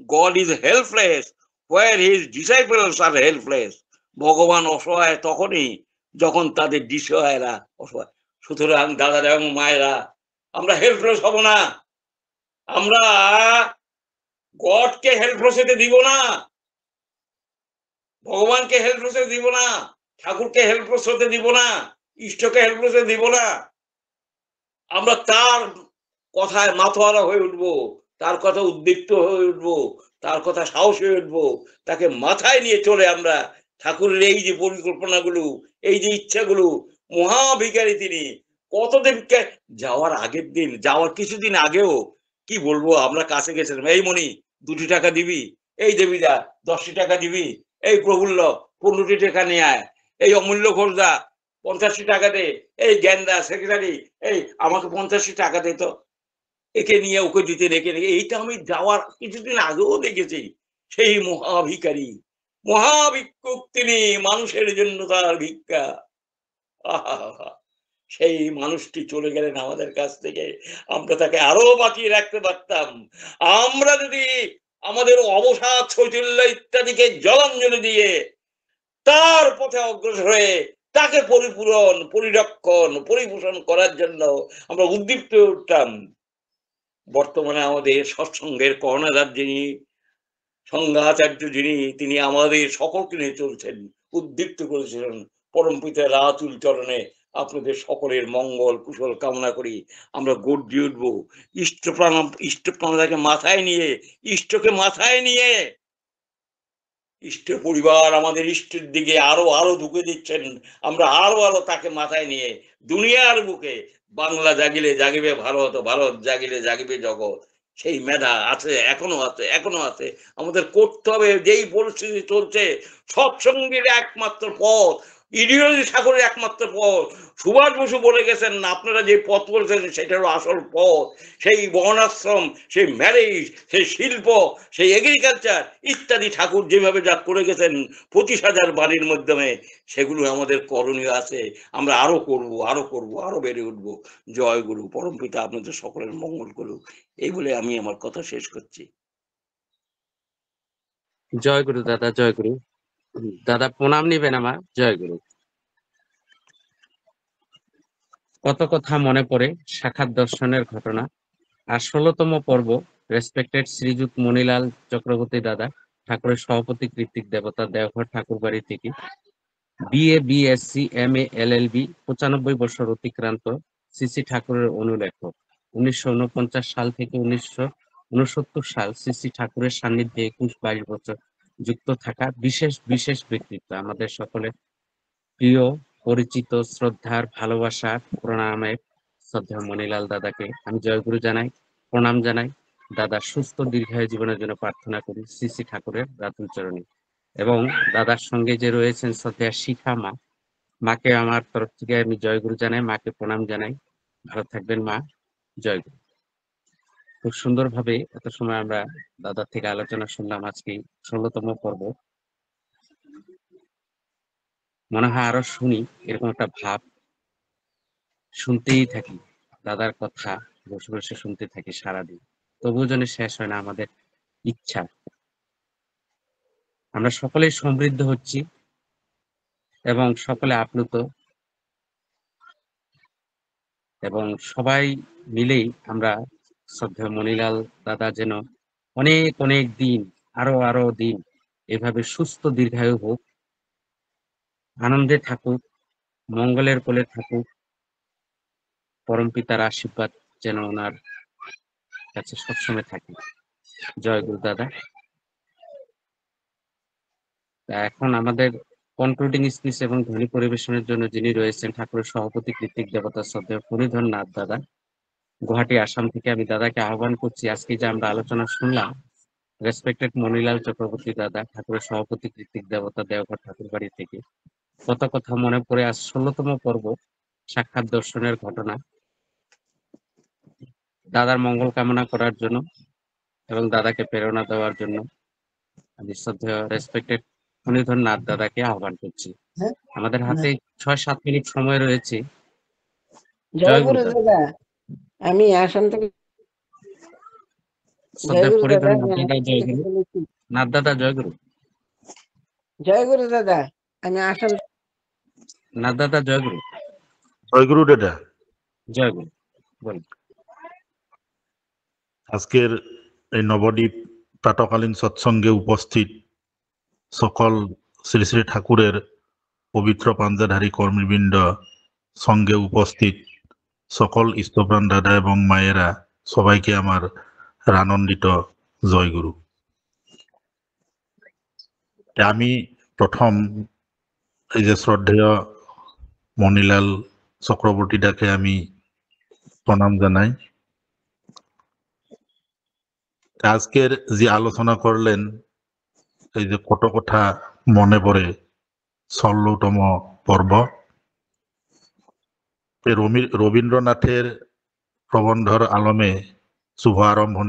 God is helpless where his disciples are helpless. ভগবান অসহায় তখনই যখন তাদের ডিসহায়রা অসহায়। সুতরাং দাদারা এবং মায়েরা, আমরা হেল্পলেস হব না, আমরা গডকে হেল্পলেস হতে দিব না, ভগবানকে হেল্পলেস হতে দিব না, ঠাকুরকে হেল্পলেস হতে দিব না, ইষ্টকে হেল্পলেস হতে দিব না। আমরা তার কথায় মাথোয়ারা হয়ে উঠবো, তার কথা উদ্দীপ্ত হয়ে উঠবো, তার কথা সাহস হয়ে উঠবো, তাকে মাথায় নিয়ে চলে আমরা ঠাকুরের এই যে পরিকল্পনাগুলো, এই যে ইচ্ছাগুলো, মহাভিকারী তিনি। কতদিনকে যাওয়ার আগের দিন, যাওয়ার কিছুদিন আগেও কি বলবো, আমরা কাছে গেছিলাম, এই মনি 2টি টাকা দিবি, এই দেবীদা 10টি টাকা দিবি, এই প্রফুল্ল 15টি টাকা নিয়ে আয়, এই অমূল্য ঘোষদা 50টি টাকা দে, এই জ্ঞানদা সেক্রেটারি এই আমাকে 50টি টাকা দে, তো একে নিয়ে ওকে দিতে রেখে রেখে। এইটা আমি যাওয়ার কিছুদিন আগেও দেখেছি। সেই মহাভিকারী, মহাভিক্ষুক তিনি, মানুষের জন্য তার ভিক্ষা। সেই মানুষটি চলে গেলেন আমাদের কাছ থেকে, আমরা তাকে আরো বাঁচিয়ে রাখতে পারতাম। আমরা যদি আমাদের অবসাদ, শৈথিল্য ইত্যাদিকে জলাঞ্জলি দিয়ে তার পথে অগ্রসর হয়ে তাকে পরিরক্ষণ পরিপোষণ করার জন্য আমরা উদ্দীপ্ত হয়ে উঠতাম। বর্তমানে আমাদের সৎসঙ্গের কর্ণধার যিনি, সংঘাচার্য যিনি, তিনি আমাদের সকলকে নিয়ে চলছেন, উদ্দীপ্ত করেছিলেন। পরম পিতার রাতুল চরণে আপনাদের সকলের মঙ্গল কুশল কামনা করি। আমরা গর্জে উঠবো ইষ্টপ্রাণটাকে মাথায় নিয়ে, ইষ্টকে মাথায় নিয়ে। ইষ্ট পরিবার আমাদের ইষ্টের দিকে আরো আরো ঢুকে দিচ্ছেন। আমরা আরো তাকে মাথায় নিয়ে দুনিয়ার বুকে বাংলা জাগিলে জাগিবে ভারত, ভারত জাগিলে জাগিবে জগৎ। সেই মেধা আছে, এখনো আছে, এখনো আছে। আমাদের করতে হবে। যেই পরিস্থিতি চলছে, সৎসঙ্গের একমাত্র পথ, ইডিওলজি ঠাকুরের একমাত্র পথ। সুভাষ বসু বলে গেছেন, আপনারা যে পথ বলছেন সেটারও আসল পথ। সেই বর্ণাশ্রম, সেই ম্যারেজ, সেই শিল্প, সেই এগ্রিকালচার ইত্যাদি ঠাকুর যেভাবে যা করে গেছেন 25,000 বাণীর মাধ্যমে, সেগুলো আমাদের করণীয় আছে। আমরা আরো করব, আরো করব, আরো বেড়ে উঠবো। জয় গুরু। পরম পিতা আপনাদের সকলের মঙ্গল করুক। এই বলে আমি আমার কথা শেষ করছি। জয় গুরু দাদা, জয় গুরু। দাদা প্রণাম নিবেন আমার। জয় গুরু। কত কথা মনে পড়ে সাক্ষাৎ দর্শনের ঘটনা। আর 16তম পর্ব, রেসপেক্টেড শ্রীযুত মণিলাল চক্রবর্তী দাদা, ঠাকুরের সভাপতি কৃত্তিক দেবতা, দেওঘর ঠাকুরবাড়ি থেকে BA BSc MA LLB, 95 বছর অতিক্রান্ত, শ্রী ঠাকুরের অনুলেখক। 1949 সাল থেকে 1969 সাল শ্রী ঠাকুরের সান্নিধ্যে 21-22 বছর যুক্ত থাকা বিশেষ বিশেষ ব্যক্তিত্ব। আমাদের সকলের প্রিয়, পরিচিত, শ্রদ্ধার, ভালোবাসার, প্রণামের শ্রদ্ধা মণিলাল দাদাকে আমি জয়গুরু জানাই, প্রণাম জানাই। দাদা সুস্থ দীর্ঘায়ু জীবনের জন্য প্রার্থনা করি শ্রী ঠাকুরের রাতুল চরণে। এবং দাদার সঙ্গে যে রয়েছেন শ্রদ্ধা শিখা মা, মাকে আমার তরফ থেকে আমি জয়গুরু জানাই, মাকে প্রণাম জানাই। ভালো থাকবেন মা। জয়গুরু। খুব সুন্দরভাবে এত সময় আমরা দাদার থেকে আলোচনা শুনলাম। আজকে 16তম পর্ব। মনে হয় আরো শুনি, এরকম একটা ভাব। শুনতেই থাকি দাদার কথা, বসে বসে শুনতে থাকি সারাদিন, তবুও যেন শেষ হয় না আমাদের ইচ্ছা। আমরা সকলেই সমৃদ্ধ হচ্ছি এবং সকলে আপ্লুত, এবং সবাই মিলেই আমরা শ্রদ্ধেয় মণিলাল দাদা যেন অনেক অনেক দিন, আরো আরো দিন এভাবে সুস্থ দীর্ঘায়ু হোক, আনন্দে থাকুক, মঙ্গলের কোলে থাকুক। পরম পিতার আশীর্বাদ যেন ওনার কাছে সবসময় থাকে। জয় গুরু দাদা। এখন আমাদের কনক্লুডিং স্পিচ এবং ধ্বনি পরিবেশনের জন্য যিনি রয়েছেন, ঠাকুরের সভাপতি কৃত্তিক দেবতা শ্রদ্ধেয় ফণীধর নাথ দাদা, গুয়াহাটি আসাম থেকে। আমি দাদাকে আহ্বান করছি, আজকে যে আমরা আলোচনা শুনলাম, রেসপেক্টেড মণিলাল চক্রবর্তী দাদা, ঠাকুরের সভাপতি কৃত্তিক দেবতা, দেওঘর ঠাকুরবাড়ি থেকে। কত কথা মনে পড়ে। আজ 16তম পর্ব, সাক্ষাৎ দর্শনের ঘটনা। দাদার মঙ্গল কামনা করার জন্য এবং দাদাকে প্রেরণা দেওয়ার জন্য আমি শ্রদ্ধেয় রেসপেক্টেড ফণীধর নাথ দাদাকে আহ্বান করছি। আমাদের হাতে 6-7 মিনিট সময় রয়েছে। জয় গুরু দাদা। আমি আসাম থেকে শ্রদ্ধেয় ফণীধর নাথ দাদা, জয় গুরু। নাথ দাদা জয় গুরু। জয় গুরু দাদা। আমি আসাম। নাথ দাদা জয় গুরু। জয় গুরু দাদা। জয় গুরু। বলুন। আজকের এই নবদ্বীপ প্রাতকালীন সৎসঙ্গে উপস্থিত সকল শ্রী শ্রী ঠাকুরের পবিত্র পাঞ্জাধারী কর্মীবৃন্দ, সঙ্গে উপস্থিত সকল ইষ্টপ্রাণ দাদা এবং মায়েরা, সবাইকে আমার আনন্দিত জয়গুরু। আমি প্রথম এই যে শ্রদ্ধেয় মণিলাল চক্রবর্তী দাকে আমি প্রণাম জানাই। আজকের যে আলোচনা করলেন, এই যে কত কথা মনে পড়ে, 16তম পর্ব, রবীন্দ্রনাথের প্রবন্ধর আলমে শুভ আরম্ভণী